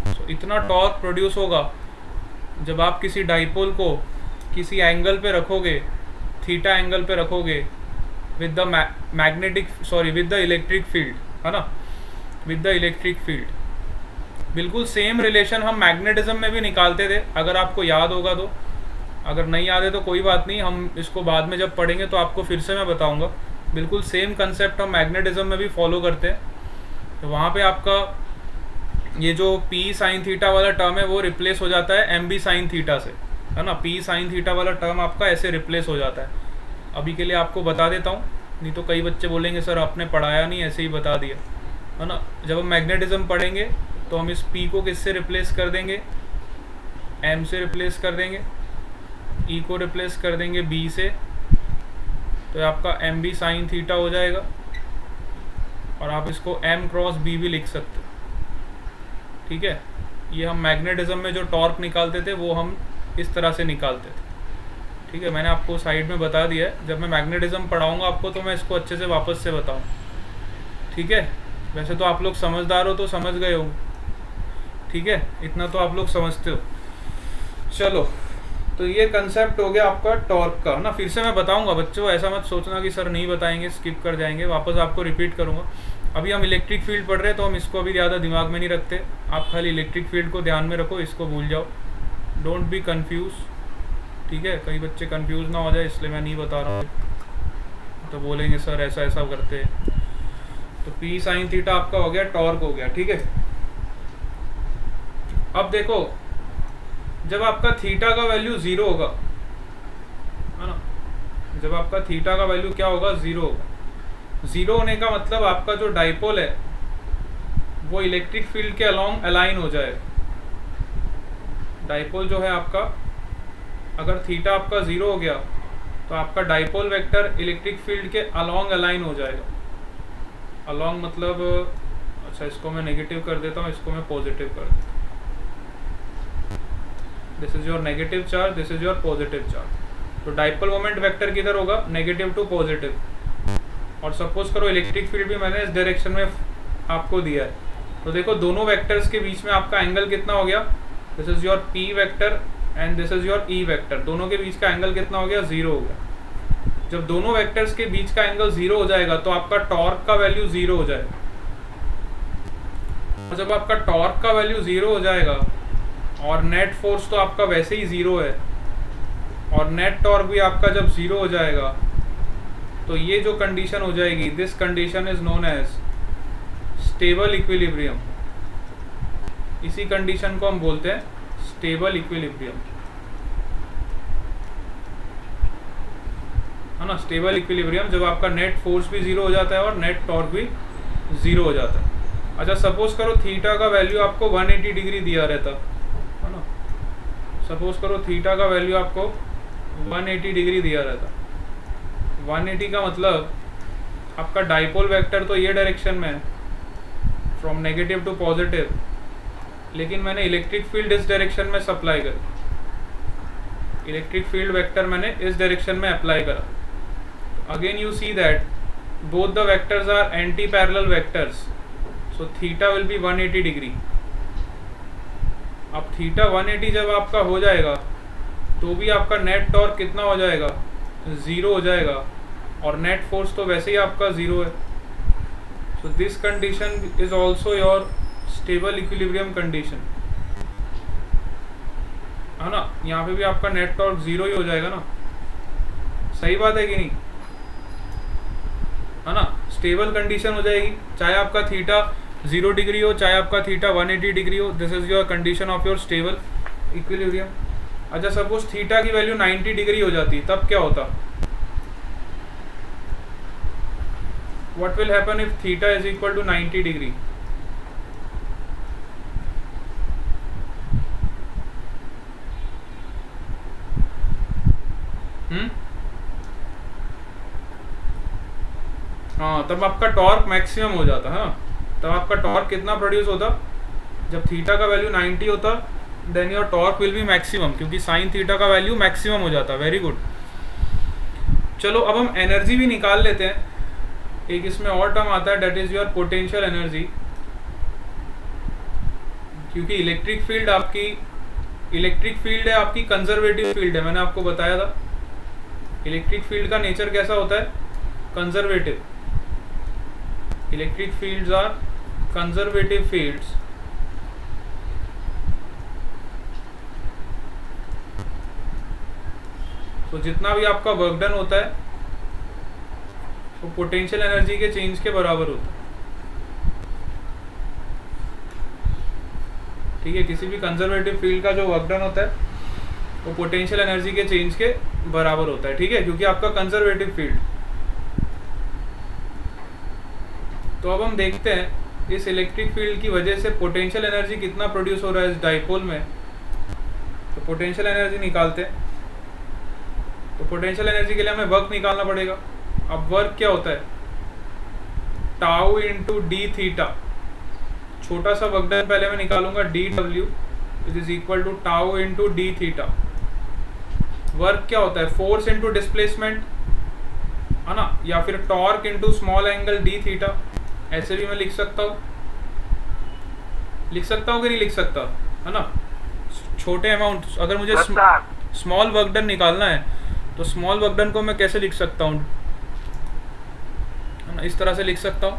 So इतना टॉर्क प्रोड्यूस होगा जब आप किसी डाइपोल को किसी एंगल पे रखोगे, थीटा एंगल पे रखोगे with the with the electric field, है ना, विद द इलेक्ट्रिक फील्ड। बिल्कुल सेम रिलेशन हम मैग्नेटिज्म में भी निकालते थे, अगर आपको याद होगा तो। अगर नहीं याद है तो कोई बात नहीं, हम इसको बाद में जब पढ़ेंगे तो आपको फिर से मैं बताऊंगा। बिल्कुल सेम कंसेप्ट हम मैग्नेटिज्म में भी फॉलो करते हैं। तो वहाँ पे आपका ये जो P sin थीटा वाला टर्म है वो रिप्लेस हो जाता है MB sin थीटा से, है ना। P sin थीटा वाला टर्म आपका ऐसे रिप्लेस हो जाता है। अभी के लिए आपको बता देता हूँ, नहीं तो कई बच्चे बोलेंगे सर आपने पढ़ाया नहीं, ऐसे ही बता दिया, है ना। जब हम मैग्नेटिज्म पढ़ेंगे तो हम इस P को किससे रिप्लेस कर देंगे, M से रिप्लेस कर देंगे, E को रिप्लेस कर देंगे B से, तो आपका MB sin थीटा हो जाएगा। और आप इसको M क्रॉस B भी लिख सकते हो, ठीक है। ये हम मैग्नेटिज्म में जो टॉर्क निकालते थे वो हम इस तरह से निकालते थे, ठीक है। मैंने आपको साइड में बता दिया है, जब मैं मैग्नेटिज्म पढ़ाऊँगा आपको तो मैं इसको अच्छे से वापस से बताऊँ, ठीक है। वैसे तो आप लोग समझदार हो तो समझ गए हो, ठीक है, इतना तो आप लोग समझते हो। चलो, तो ये कंसेप्ट हो गया आपका टॉर्क का, ना। फिर से मैं बताऊंगा बच्चों, ऐसा मत सोचना कि सर नहीं बताएंगे, स्किप कर जाएंगे, वापस आपको रिपीट करूंगा। अभी हम इलेक्ट्रिक फील्ड पढ़ रहे हैं तो हम इसको अभी ज़्यादा दिमाग में नहीं रखते, आप खाली इलेक्ट्रिक फील्ड को ध्यान में रखो, इसको भूल जाओ, डोंट बी कन्फ्यूज, ठीक है। कई बच्चे कन्फ्यूज ना हो जाए इसलिए मैं नहीं बता रहा हूँ, तो बोलेंगे सर ऐसा ऐसा करते हैं। तो P sin थीटा आपका हो गया, टॉर्क हो गया, ठीक है। अब देखो, जब आपका थीटा का वैल्यू 0 होगा, है ना, जब आपका थीटा का वैल्यू क्या होगा, 0 होगा। 0 होने का मतलब आपका जो डाइपोल है वो इलेक्ट्रिक फील्ड के अलोंग अलाइन हो जाएगा। डाइपोल जो है आपका, अगर थीटा आपका 0 हो गया तो आपका डाइपोल वेक्टर इलेक्ट्रिक फील्ड के अलोंग अलाइन हो जाएगा। अलोंग मतलब, अच्छा इसको मैं नेगेटिव कर देता हूँ, इसको मैं पॉजिटिव कर देता हूँ। This is your negative charge, this is your positive charge. तो डाइपोल मोमेंट वेक्टर किधर होगा, नेगेटिव टू पॉजिटिव। और सपोज करो इलेक्ट्रिक फील्ड भी मैंने इस डायरेक्शन में आपको दिया है, तो देखो दोनों वेक्टर्स के बीच में आपका एंगल कितना हो गया, this is your P vector and this is your E vector, दोनों के बीच का एंगल कितना हो गया, 0 हो गया। जब दोनों वेक्टर्स के बीच का एंगल 0 हो जाएगा तो आपका टॉर्क का वैल्यू 0 हो जाएगा। और जब आपका टॉर्क का वैल्यू 0 हो जाएगा और नेट फोर्स तो आपका वैसे ही 0 है, और नेट टॉर्क भी आपका जब 0 हो जाएगा, तो ये जो कंडीशन हो जाएगी, this condition is known as stable equilibrium. इसी कंडीशन को हम बोलते हैं स्टेबल इक्विलिब्रियम, है ना। स्टेबल इक्विलिब्रियम जब आपका नेट फोर्स भी 0 हो जाता है और नेट टॉर्क भी 0 हो जाता है। अच्छा सपोज करो थीटा का वैल्यू आपको 180 डिग्री दिया रहता, है ना। सपोज करो थीटा का वैल्यू आपको 180 डिग्री दिया रहता। 180 का मतलब आपका डाइपोल वेक्टर तो ये डायरेक्शन में है, फ्रॉम नेगेटिव टू पॉजिटिव, लेकिन मैंने इलेक्ट्रिक फील्ड इस डायरेक्शन में सप्लाई करी, इलेक्ट्रिक फील्ड वेक्टर मैंने इस डायरेक्शन में अप्लाई करा. Again you see that both the vectors are anti parallel vectors, so theta will be 180 degree. अब थीटा 180 जब आपका हो जाएगा तो भी आपका नेट टॉर्क कितना हो जाएगा, 0 हो जाएगा, और नेट फोर्स तो वैसे ही आपका 0 है. So this condition is also your stable equilibrium condition, है ना. यहाँ पे भी आपका नेट टॉर्क 0 ही हो जाएगा ना. सही बात है कि नहीं, है ना. स्टेबल कंडीशन हो जाएगी, चाहे आपका थीटा 0 डिग्री हो, चाहे आपका थीटा 180 डिग्री हो. This is your condition of your stable equilibrium. अच्छा, सपोज थीटा की वैल्यू 90 डिग्री हो जाती, तब क्या होता? What will happen if theta is equal to 90 degree? हाँ, तब आपका टॉर्क मैक्सिमम हो जाता है ना. तब आपका टॉर्क कितना प्रोड्यूस होता? जब थीटा का वैल्यू 90 होता, then your torque will be maximum, क्योंकि साइन थीटा का वैल्यू मैक्सिमम हो जाता. Very good. चलो अब हम एनर्जी भी निकाल लेते हैं. एक इसमें और टर्म आता है, that is your potential energy. क्योंकि इलेक्ट्रिक फील्ड है आपकी कंजर्वेटिव फील्ड है. मैंने आपको बताया था इलेक्ट्रिक फील्ड का नेचर कैसा होता है, conservative. Electric fields are conservative fields. तो जितना भी आपका वर्क डन होता है वो पोटेंशियल एनर्जी के चेंज के बराबर होता है. ठीक है, किसी भी कंजर्वेटिव फील्ड का जो वर्क डन होता है वो पोटेंशियल एनर्जी के चेंज के बराबर होता है. ठीक है, क्योंकि आपका कंजर्वेटिव फील्ड. तो अब हम देखते हैं इस इलेक्ट्रिक फील्ड की वजह से पोटेंशियल एनर्जी कितना प्रोड्यूस हो रहा है इस डाइपोल में. तो पोटेंशियल एनर्जी निकालते हैं. तो पोटेंशियल एनर्जी के लिए हमें वर्क निकालना पड़ेगा. अब वर्क क्या होता है, टाउ इंटू डी थीटा. छोटा सा वर्क डन पहले मैं निकालूंगा, D W is equal to tau into D theta. Work क्या होता है, फोर्स इंटू डिस्प्लेसमेंट, है ना, या फिर torque into small angle D theta. ऐसे भी मैं लिख सकता हूँ कि नहीं लिख सकता, है ना. छोटे अमाउंट, अगर मुझे स्मॉल वर्क डन निकालना है तो स्मॉल वर्क डन को मैं कैसे लिख सकता हूँ, है ना, इस तरह से लिख सकता हूँ,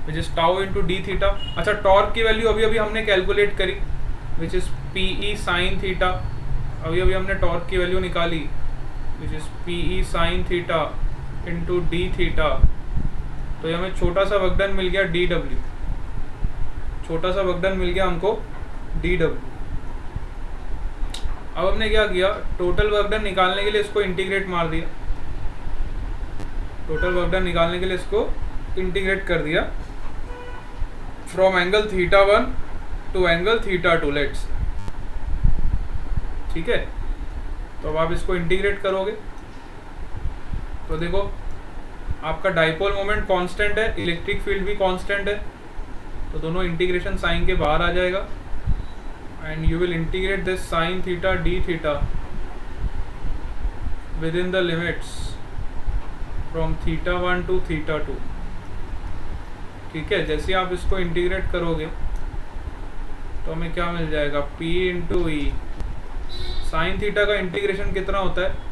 which is tau into D theta. अच्छा, टॉर्क की वैल्यू अभी हमने कैलकुलेट करी, which is P E sine theta. अभी हमने टॉर्क की वैल्यू निकाली, which is P E sine theta into D theta. तो ये हमें छोटा सा वर्क डन मिल गया डी डब्ल्यू. छोटा सा वर्क डन मिल गया हमको डी डब्ल्यू. अब हमने क्या किया, टोटल वर्क डन निकालने के लिए इसको इंटीग्रेट मार दिया. टोटल वर्क डन निकालने के लिए इसको इंटीग्रेट कर दिया from angle theta 1 to angle theta 2. Let's, ठीक है. तो अब आप इसको इंटीग्रेट करोगे तो देखो आपका डाइपोल मोमेंट कांस्टेंट है, इलेक्ट्रिक फील्ड भी कांस्टेंट है, तो दोनों इंटीग्रेशन साइन के बाहर आ जाएगा. And you will integrate this sine theta D theta within the limits from theta 1 to theta 2. ठीक है, जैसे आप इसको इंटीग्रेट करोगे तो हमें क्या मिल जाएगा, P इंटू ई. साइन थीटा का इंटीग्रेशन कितना होता है,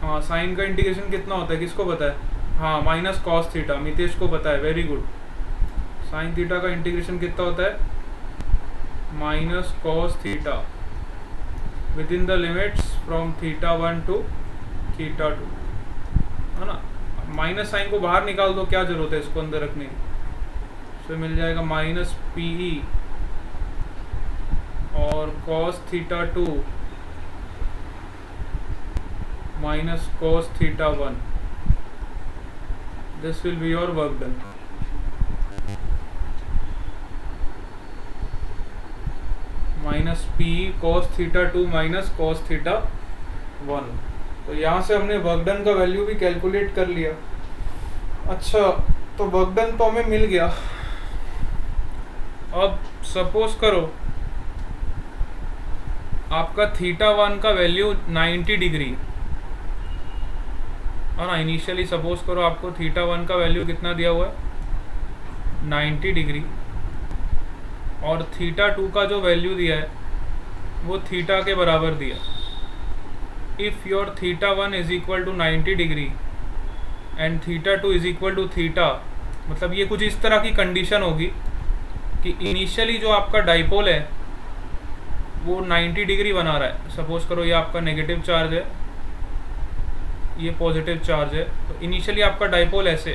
हाँ, साइन का इंटीग्रेशन कितना होता है किसको पता है, हाँ, माइनस कॉस थीटा. मितेश को पता है, वेरी गुड. साइन थीटा का इंटीग्रेशन कितना होता है, minus cos theta within the limits from theta 1 to theta 2, है ना. माइनस साइन को बाहर निकाल दो, क्या जरूरत है इसको अंदर रखने की. तो मिल जाएगा माइनस पीई और cos theta 2 minus cos theta 1. This will be your work done. Minus P cos theta 2 minus cos theta 1. तो यहाँ से हमने वर्क डन का वैल्यू भी कैलकुलेट कर लिया. अच्छा, तो वर्क डन तो हमें मिल गया. अब सपोज करो आपका थीटा 1 का वैल्यू 90 डिग्री है ना। इनिशियली सपोज करो आपको थीटा 1 का वैल्यू कितना दिया हुआ है 90 डिग्री, और थीटा 2 का जो वैल्यू दिया है वो थीटा के बराबर दिया। If your theta 1 is equal to 90 degree and theta 2 is equal to theta, मतलब ये कुछ इस तरह की कंडीशन होगी कि इनिशियली जो आपका डाइपोल है वो 90 डिग्री बना रहा है। सपोज करो ये आपका नेगेटिव चार्ज है, ये पॉजिटिव चार्ज है, तो इनिशियली आपका डाइपोल ऐसे,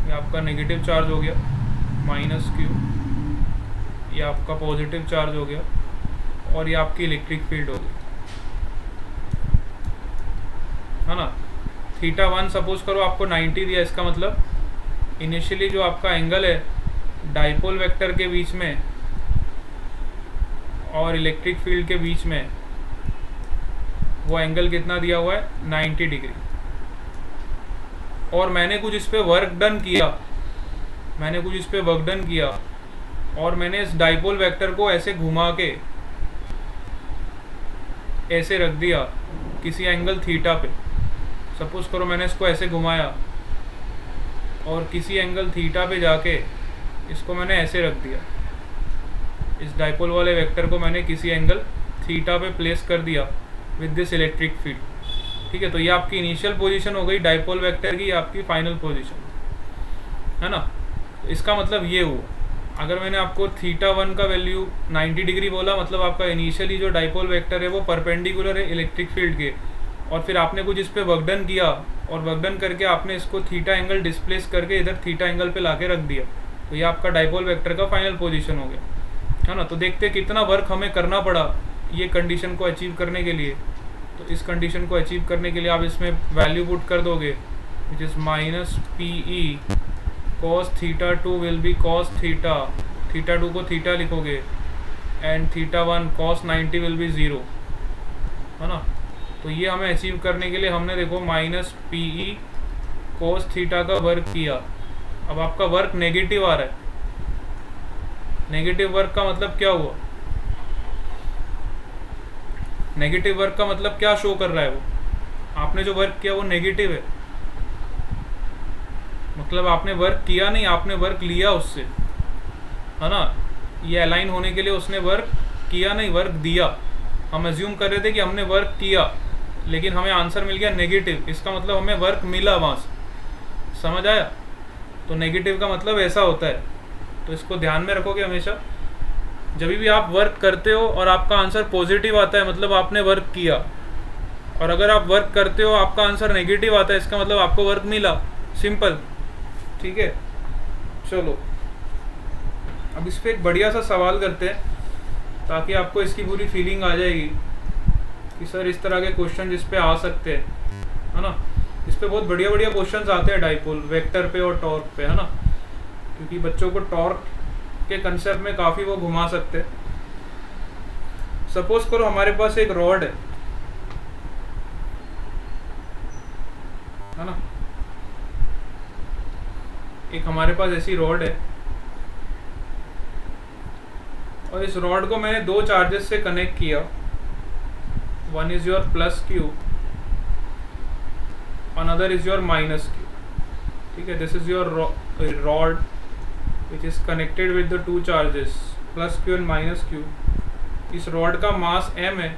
ये आपका नेगेटिव चार्ज हो गया माइनस क्यू, ये आपका पॉजिटिव चार्ज हो गया, और ये आपकी इलेक्ट्रिक फील्ड होगी, है ना। थीटा 1 सपोज करो आपको 90 दिया, इसका मतलब इनिशियली जो आपका एंगल है डाइपोल वेक्टर के बीच में और इलेक्ट्रिक फील्ड के बीच में, वो एंगल कितना दिया हुआ है 90 डिग्री। और मैंने कुछ इस पे वर्क डन किया, और मैंने इस डाइपोल वेक्टर को ऐसे घुमा के ऐसे रख दिया किसी एंगल थीटा पे। सपोज करो मैंने इसको ऐसे घुमाया और किसी एंगल थीटा पे जाके इसको मैंने ऐसे रख दिया, इस डाइपोल वाले वेक्टर को मैंने किसी एंगल थीटा पे प्लेस कर दिया विद दिस इलेक्ट्रिक फील्ड, ठीक है। तो ये आपकी इनिशियल पोजीशन हो गई डाइपोल वेक्टर की, आपकी फाइनल पोजीशन, है ना। तो इसका मतलब ये हुआ, अगर मैंने आपको थीटा 1 का वैल्यू 90 डिग्री बोला, मतलब आपका इनिशियली जो डाइपोल वेक्टर है वो परपेंडिकुलर है इलेक्ट्रिक फील्ड के, और फिर आपने कुछ इस पर वर्कडन किया, और वर्कडन करके आपने इसको थीटा एंगल डिस्प्लेस करके इधर थीटा एंगल पे लाके रख दिया, तो ये आपका डाइपोल वेक्टर का फाइनल पोजीशन हो गया, है ना। तो देखते कितना वर्क हमें करना पड़ा ये कंडीशन को अचीव करने के लिए। तो इस कंडीशन को अचीव करने के लिए आप इसमें वैल्यू पुट कर दोगे, which is minus P E cos theta 2 will be cos theta 2 को थीटा लिखोगे, and theta 1 cos 90 will be 0, है ना। तो ये हमें अचीव करने के लिए हमने देखो minus P E cos theta का वर्क किया। अब आपका वर्क नेगेटिव आ रहा है, नेगेटिव वर्क का मतलब क्या हुआ, नेगेटिव वर्क का मतलब क्या शो कर रहा है, वो आपने जो वर्क किया वो नेगेटिव है, मतलब आपने वर्क किया नहीं, आपने वर्क लिया उससे, है ना। ये अलाइन होने के लिए उसने वर्क किया नहीं, वर्क दिया। हम अज्यूम कर रहे थे कि हमने वर्क किया, लेकिन हमें आंसर मिल गया नेगेटिव, इसका मतलब हमें वर्क मिला वहाँ से, समझ आया। तो नेगेटिव का मतलब ऐसा होता है, तो इसको ध्यान में रखोगे हमेशा। जब भी आप वर्क करते हो और आपका आंसर पॉजिटिव आता है, मतलब आपने वर्क किया, और अगर आप वर्क करते हो आपका आंसर नेगेटिव आता है, इसका मतलब आपको वर्क मिला, सिंपल, ठीक है। चलो अब इस पर एक बढ़िया सा सवाल करते हैं, ताकि आपको इसकी पूरी फीलिंग आ जाएगी कि सर इस तरह के क्वेश्चन जिस पे आ सकते हैं, है ना। इस पे बहुत बढ़िया बढ़िया क्वेश्चंस आते हैं डाइपोल वेक्टर पे और टॉर्क पे, है ना, क्योंकि बच्चों को टॉर्क के कंसेप्ट में काफ़ी वो घुमा सकते हैं। सपोज करो हमारे पास एक रॉड है ना, एक हमारे पास ऐसी रॉड है, और इस रॉड को मैंने दो चार्जेस से कनेक्ट किया, one is your plus Q, another is your minus Q, ठीक है। This is your rod which is connected with the two charges plus q and minus q। इस रॉड का मास m है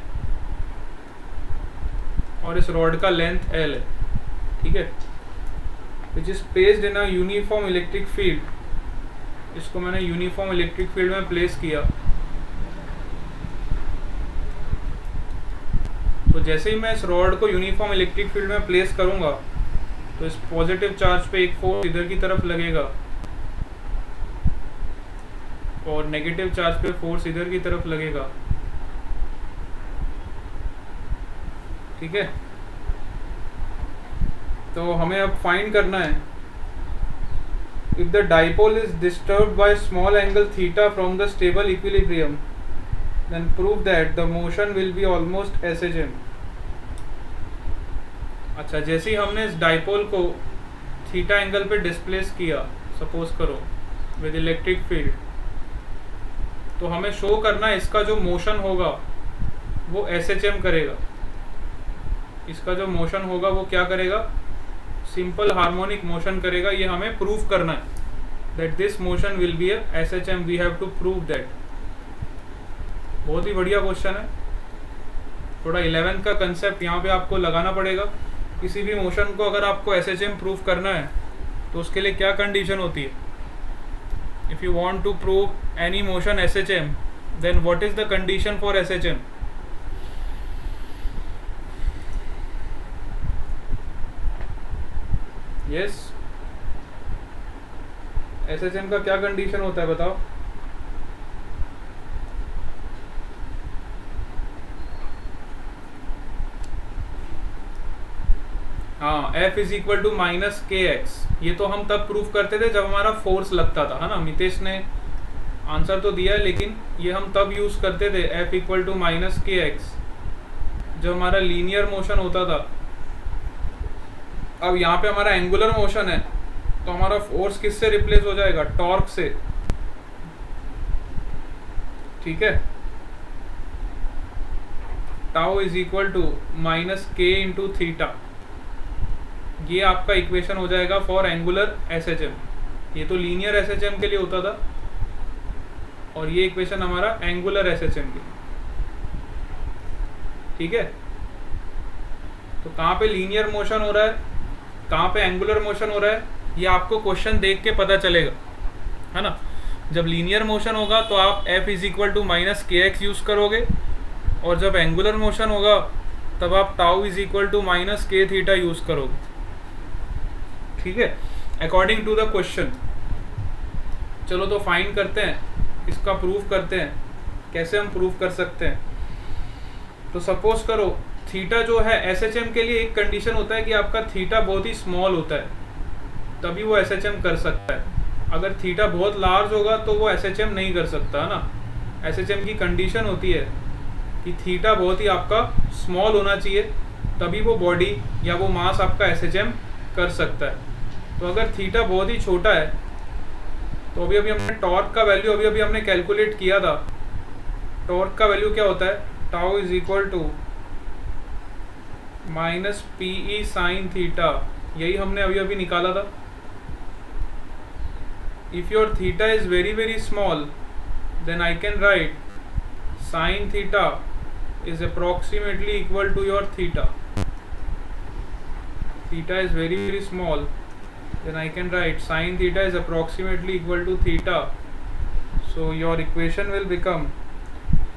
और इस रॉड का लेंथ l है, ठीक है, which is placed in a uniform electric field। इसको मैंने यूनिफॉर्म इलेक्ट्रिक फील्ड में प्लेस किया। तो जैसे ही मैं इस रॉड को यूनिफॉर्म इलेक्ट्रिक फील्ड में प्लेस करूंगा, तो इस पॉजिटिव चार्ज पे एक फोर्स इधर की तरफ लगेगा और नेगेटिव चार्ज पे फोर्स इधर की तरफ लगेगा, ठीक है। तो हमें अब फाइंड करना है, if the dipole is disturbed by small angle theta from the stable equilibrium, then prove that the motion will be almost SHM. अच्छा, जैसे ही हमने इस डाइपोल को थीटा एंगल पे डिस्प्लेस किया, सपोज करो विद इलेक्ट्रिक फील्ड, तो हमें शो करना है इसका जो मोशन होगा वो SHM करेगा। इसका जो मोशन होगा वो क्या करेगा, सिंपल हार्मोनिक मोशन करेगा। ये हमें प्रूव करना है that this motion will be a SHM, we have to prove that. बहुत ही बढ़िया क्वेश्चन है। थोड़ा 11th का कंसेप्ट यहाँ पे आपको लगाना पड़ेगा। किसी भी मोशन को अगर आपको SHM प्रूव करना है तो उसके लिए क्या कंडीशन होती है। If you want to prove any motion SHM, then what is the condition for SHM? Yes, SHM का क्या कंडीशन होता है बताओ। हाँ, F is equal to minus KX। ये तो हम तब प्रूफ करते थे जब हमारा फोर्स लगता था, है ना। मितेश ने आंसर तो दिया है, लेकिन ये हम तब यूज करते थे F equal to minus KX जब हमारा लीनियर मोशन होता था। अब यहाँ पे हमारा एंगुलर मोशन है, तो हमारा फोर्स किससे रिप्लेस हो जाएगा, टॉर्क से। ठीक है, tau is equal to minus K into theta. ये आपका इक्वेशन हो जाएगा फॉर एंगुलर SHM। ये तो लीनियर SHM के लिए होता था, और ये इक्वेशन हमारा एंगुलर SHM के लिए। ठीक है, तो कहाँ पे लीनियर मोशन हो रहा है, कहाँ पे एंगुलर मोशन हो रहा है, ये आपको क्वेश्चन देख के पता चलेगा, है ना। जब लीनियर मोशन होगा तो आप F is equal to minus KX use करोगे, और जब एंगुलर मोशन होगा तब आप tau is equal to minus K theta use करोगे। ठीक है, अकॉर्डिंग टू द क्वेश्चन। चलो तो फाइंड करते हैं, इसका प्रूफ करते हैं। कैसे हम प्रूफ कर सकते हैं, तो सपोज करो थीटा जो है SHM के लिए एक कंडीशन होता है कि आपका थीटा बहुत ही स्मॉल होता है, तभी वो SHM कर सकता है। अगर थीटा बहुत लार्ज होगा तो वो SHM नहीं कर सकता, है ना। SHM की कंडीशन होती है कि थीटा बहुत ही आपका स्मॉल होना चाहिए, तभी वो बॉडी या वो मास आपका SHM कर सकता है। तो अगर थीटा बहुत ही छोटा है, तो अभी हमने टॉर्क का वैल्यू अभी हमने कैलकुलेट किया था। टॉर्क का वैल्यू क्या होता है, tau is equal to minus PE sine theta. यही हमने अभी निकाला था। If your theta is very very small, then I can write sine theta is approximately equal to your theta. Theta is very very small, then I can write sin theta is approximately equal to theta. So your equation will become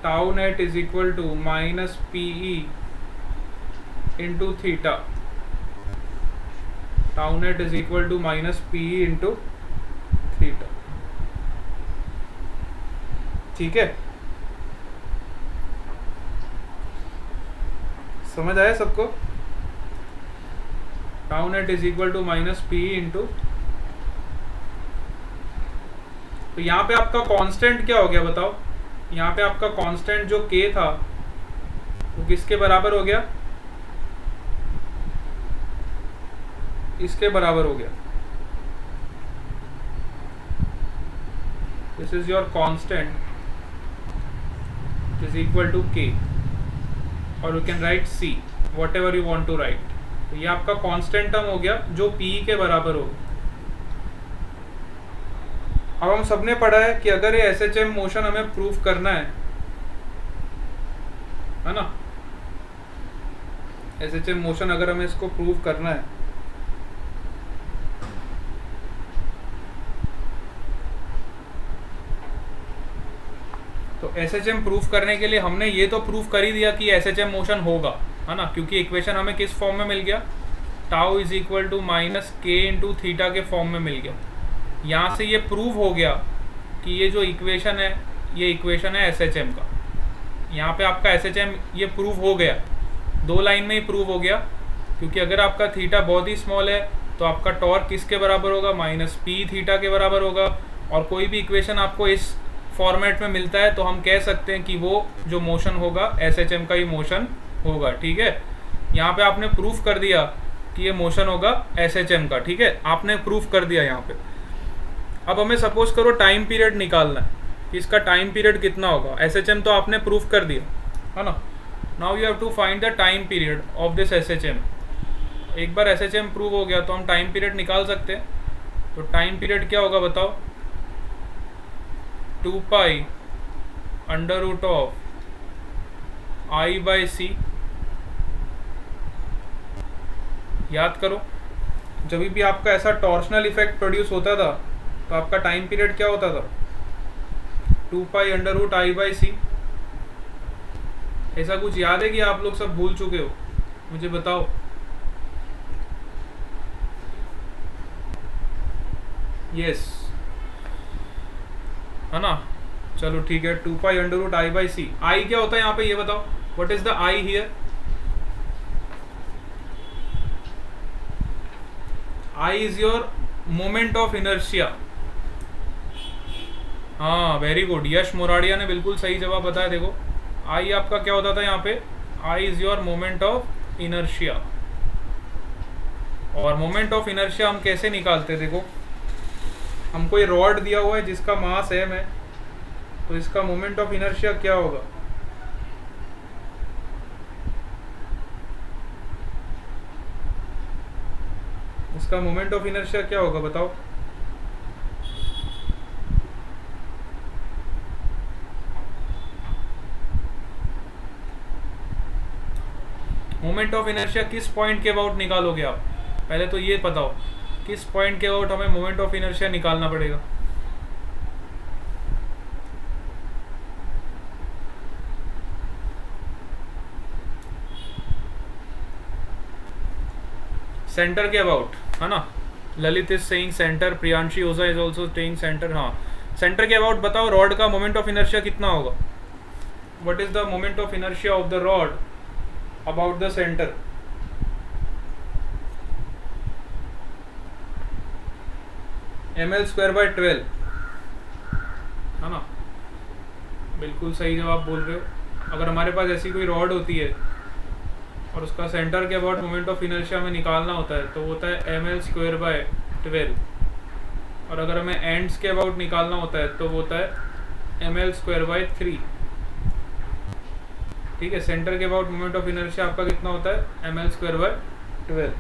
tau net is equal to minus PE into theta. Tau net is equal to minus PE into theta. ठीक है, समझ आया सबको। Tau net is equal to minus PE into, तो यहाँ पे आपका constant क्या हो गया बताओ। यहाँ पे आपका कांस्टेंट जो K था वो किसके बराबर हो गया, इसके बराबर हो गया। This is your constant is equal to K, और you can write C whatever you want to write. तो ये आपका कांस्टेंट टर्म हो गया जो PE के बराबर हो। अब हम सबने पढ़ा है कि अगर ये SHM मोशन हमें प्रूफ करना है ना, SHM मोशन अगर हमें इसको प्रूफ करना है, तो SHM प्रूफ करने के लिए हमने ये तो प्रूफ कर ही दिया कि SHM मोशन होगा, है ना, क्योंकि इक्वेशन हमें किस फॉर्म में मिल गया, tau is equal to minus K into theta के फॉर्म में मिल गया। यहाँ से ये प्रूव हो गया कि ये जो इक्वेशन है ये इक्वेशन है SHM का। यहाँ पे आपका SHM ये प्रूव हो गया, 2 लाइन में ही प्रूव हो गया, क्योंकि अगर आपका थीटा बहुत ही स्मॉल है तो आपका टॉर्क किसके बराबर होगा, माइनस P थीटा के बराबर होगा। और कोई भी इक्वेशन आपको इस फॉर्मेट में मिलता है तो हम कह सकते हैं कि वो जो मोशन होगा SHM का ही मोशन होगा। ठीक है, यहाँ पे आपने प्रूफ कर दिया कि ये मोशन होगा SHM का। ठीक है, आपने प्रूफ कर दिया यहाँ पे। अब हमें सपोज करो टाइम पीरियड निकालना है कि इसका टाइम पीरियड कितना होगा। SHM तो आपने प्रूफ कर दिया है ना। Now you have to find the time period of this SHM। एक बार SHM प्रूव हो गया तो हम टाइम पीरियड निकाल सकते हैं। तो टाइम पीरियड क्या होगा बताओ? 2 pi under root of I/C। याद करो, जब भी आपका ऐसा टॉर्शनल इफेक्ट प्रोड्यूस होता था तो आपका टाइम पीरियड क्या होता था? 2 पाई अंडर रूट I/C। ऐसा कुछ याद है कि आप लोग सब भूल चुके हो? मुझे बताओ। यस, है ना। चलो ठीक है, 2 पाई अंडर रूट I/C। आई क्या होता है यहाँ पे, ये बताओ। What is the I hear? आई इज योर मोमेंट ऑफ इनर्शिया। हाँ, वेरी गुड, यश मोराडिया ने बिल्कुल सही जवाब बताया। देखो, आई आपका क्या होता था यहाँ पे? आई इज योर मोमेंट ऑफ इनर्शिया। और मोमेंट ऑफ इनर्शिया हम कैसे निकालते? देखो, हमको ये रॉड दिया हुआ है जिसका मास m है, तो इसका मोमेंट ऑफ इनर्शिया क्या होगा? इसका मोमेंट ऑफ इनर्शिया क्या होगा बताओ? मोमेंट ऑफ इनर्शिया किस पॉइंट के अबाउट निकालोगे आप? पहले तो ये बताओ, किस पॉइंट के अबाउट हमें मोमेंट ऑफ इनर्शिया निकालना पड़ेगा? सेंटर के अबाउट, है ना। Lalit is saying centre, Priyanshi Ojha is also saying centre. हाँ, सेंटर के अबाउट बताओ, रॉड का मोमेंट ऑफ इनर्शिया कितना होगा? What is the moment of inertia of the rod about the centre? ml²/12, है ना। बिल्कुल सही जवाब बोल रहे हो। अगर हमारे पास ऐसी कोई रॉड होती है और उसका सेंटर के अबाउट मोमेंट ऑफ इनर्शिया हमें निकालना होता है तो होता है ml²/12। और अगर हमें एंड्स के अबाउट निकालना होता है तो होता है ml²/3। ठीक है, सेंटर के अबाउट मोमेंट ऑफ इनर्शिया आपका कितना होता है? ml²/12।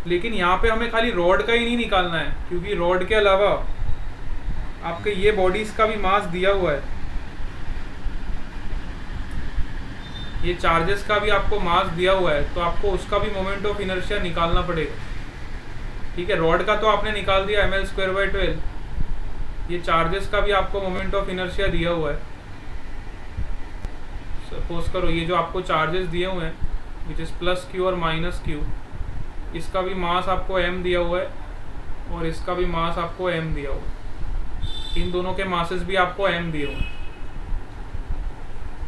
लेकिन यहाँ पे हमें खाली रॉड का ही नहीं निकालना है, क्योंकि रॉड के अलावा आपके ये बॉडीज का भी मास दिया हुआ है, ये चार्जेस का भी आपको मास दिया हुआ है, तो आपको उसका भी मोमेंट ऑफ इनर्शिया निकालना पड़ेगा। ठीक है, रॉड का तो आपने निकाल दिया ml²/12, ये चार्जेस का भी आपको मोमेंट ऑफ इनर्शिया दिया हुआ है। सपोज करो ये जो आपको चार्जेस दिए हुए हैं विच इज +q और -q, इसका भी मास आपको m दिया हुआ है और इसका भी मास आपको m दिया हुआ है। इन दोनों के मासेस भी आपको m दिए हुए हैं।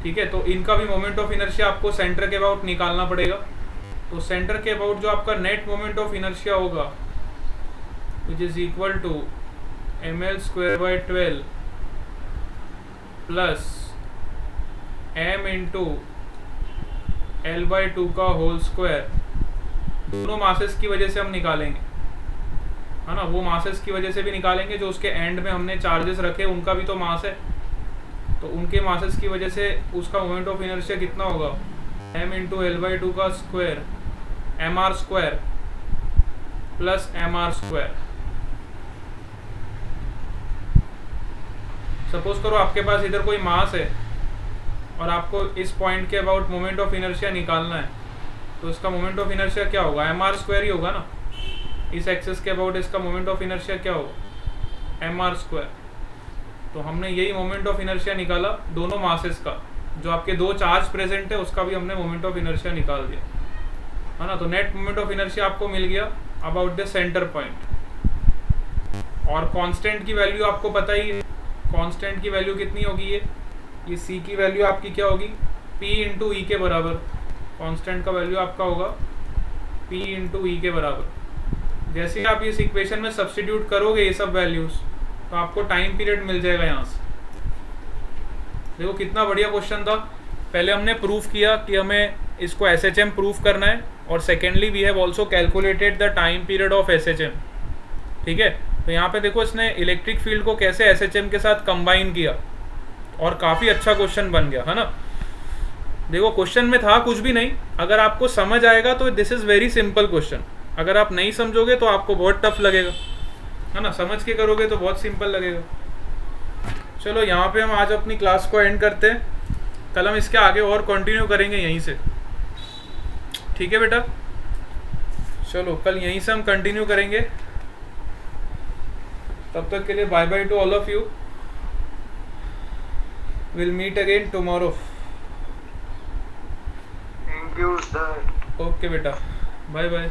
ठीक है, तो इनका भी मोमेंट ऑफ इनर्शिया आपको सेंटर के अबाउट निकालना पड़ेगा। तो सेंटर के अबाउट जो आपका नेट मोमेंट ऑफ इनर्शिया होगा which is equal to ml²/12 plus m into L/2 का होल स्क्वायर, दोनों मासेस की वजह से हम निकालेंगे, है ना। वो मासेस की वजह से भी निकालेंगे जो उसके एंड में हमने चार्जेस रखे, उनका भी तो मास है, तो उनके मासेस की वजह से उसका मोमेंट ऑफ इनर्शिया कितना होगा? m इंटू L/2 का square mr² plus mr²। Suppose करो आपके पास इधर कोई मास है और आपको इस पॉइंट के अबाउट मोमेंट ऑफ इनर्शिया निकालना है, तो इसका मोमेंट ऑफ इनर्शिया क्या होगा? mr² ही होगा ना। इस एक्सेस के अबाउट इसका मोमेंट ऑफ इनर्शिया क्या होगा? mr²। तो हमने यही मोमेंट ऑफ इनर्शिया निकाला दोनों मासेस का, जो आपके दो चार्ज प्रेजेंट है उसका भी हमने मोमेंट ऑफ इनर्शिया निकाल दिया, है ना। तो नेट मोमेंट ऑफ इनर्शिया आपको मिल गया अबाउट द सेंटर पॉइंट। और कांस्टेंट की वैल्यू आपको पता ही है, कांस्टेंट की वैल्यू कितनी होगी? ये c की वैल्यू आपकी क्या होगी? p इंटू ई के बराबर। कांस्टेंट का वैल्यू आपका होगा p इंटू ई के बराबर। जैसे आप इस इक्वेशन में सब्स्टिट्यूट करोगे ये सब वैल्यूज, तो आपको टाइम पीरियड मिल जाएगा यहाँ से। देखो कितना बढ़िया क्वेश्चन था। पहले हमने प्रूफ किया कि हमें इसको SHM प्रूफ करना है, और secondly we have also calculated the time period of SHM। ठीक है, तो यहाँ पे देखो इसने इलेक्ट्रिक फील्ड को कैसे SHM के साथ कंबाइन किया, और काफ़ी अच्छा क्वेश्चन बन गया है ना। देखो क्वेश्चन में था कुछ भी नहीं, अगर आपको समझ आएगा तो this is very simple question, अगर आप नहीं समझोगे तो आपको बहुत टफ लगेगा, है ना। समझ के करोगे तो बहुत सिंपल लगेगा। चलो यहाँ पे हम आज अपनी क्लास को एंड करते हैं, कल हम इसके आगे और कंटिन्यू करेंगे यहीं से। ठीक है बेटा, चलो कल यहीं से हम कंटिन्यू करेंगे। तब तक के लिए bye bye to all of you, will meet again tomorrow. Thank you sir. Okay बेटा, बाय बाय।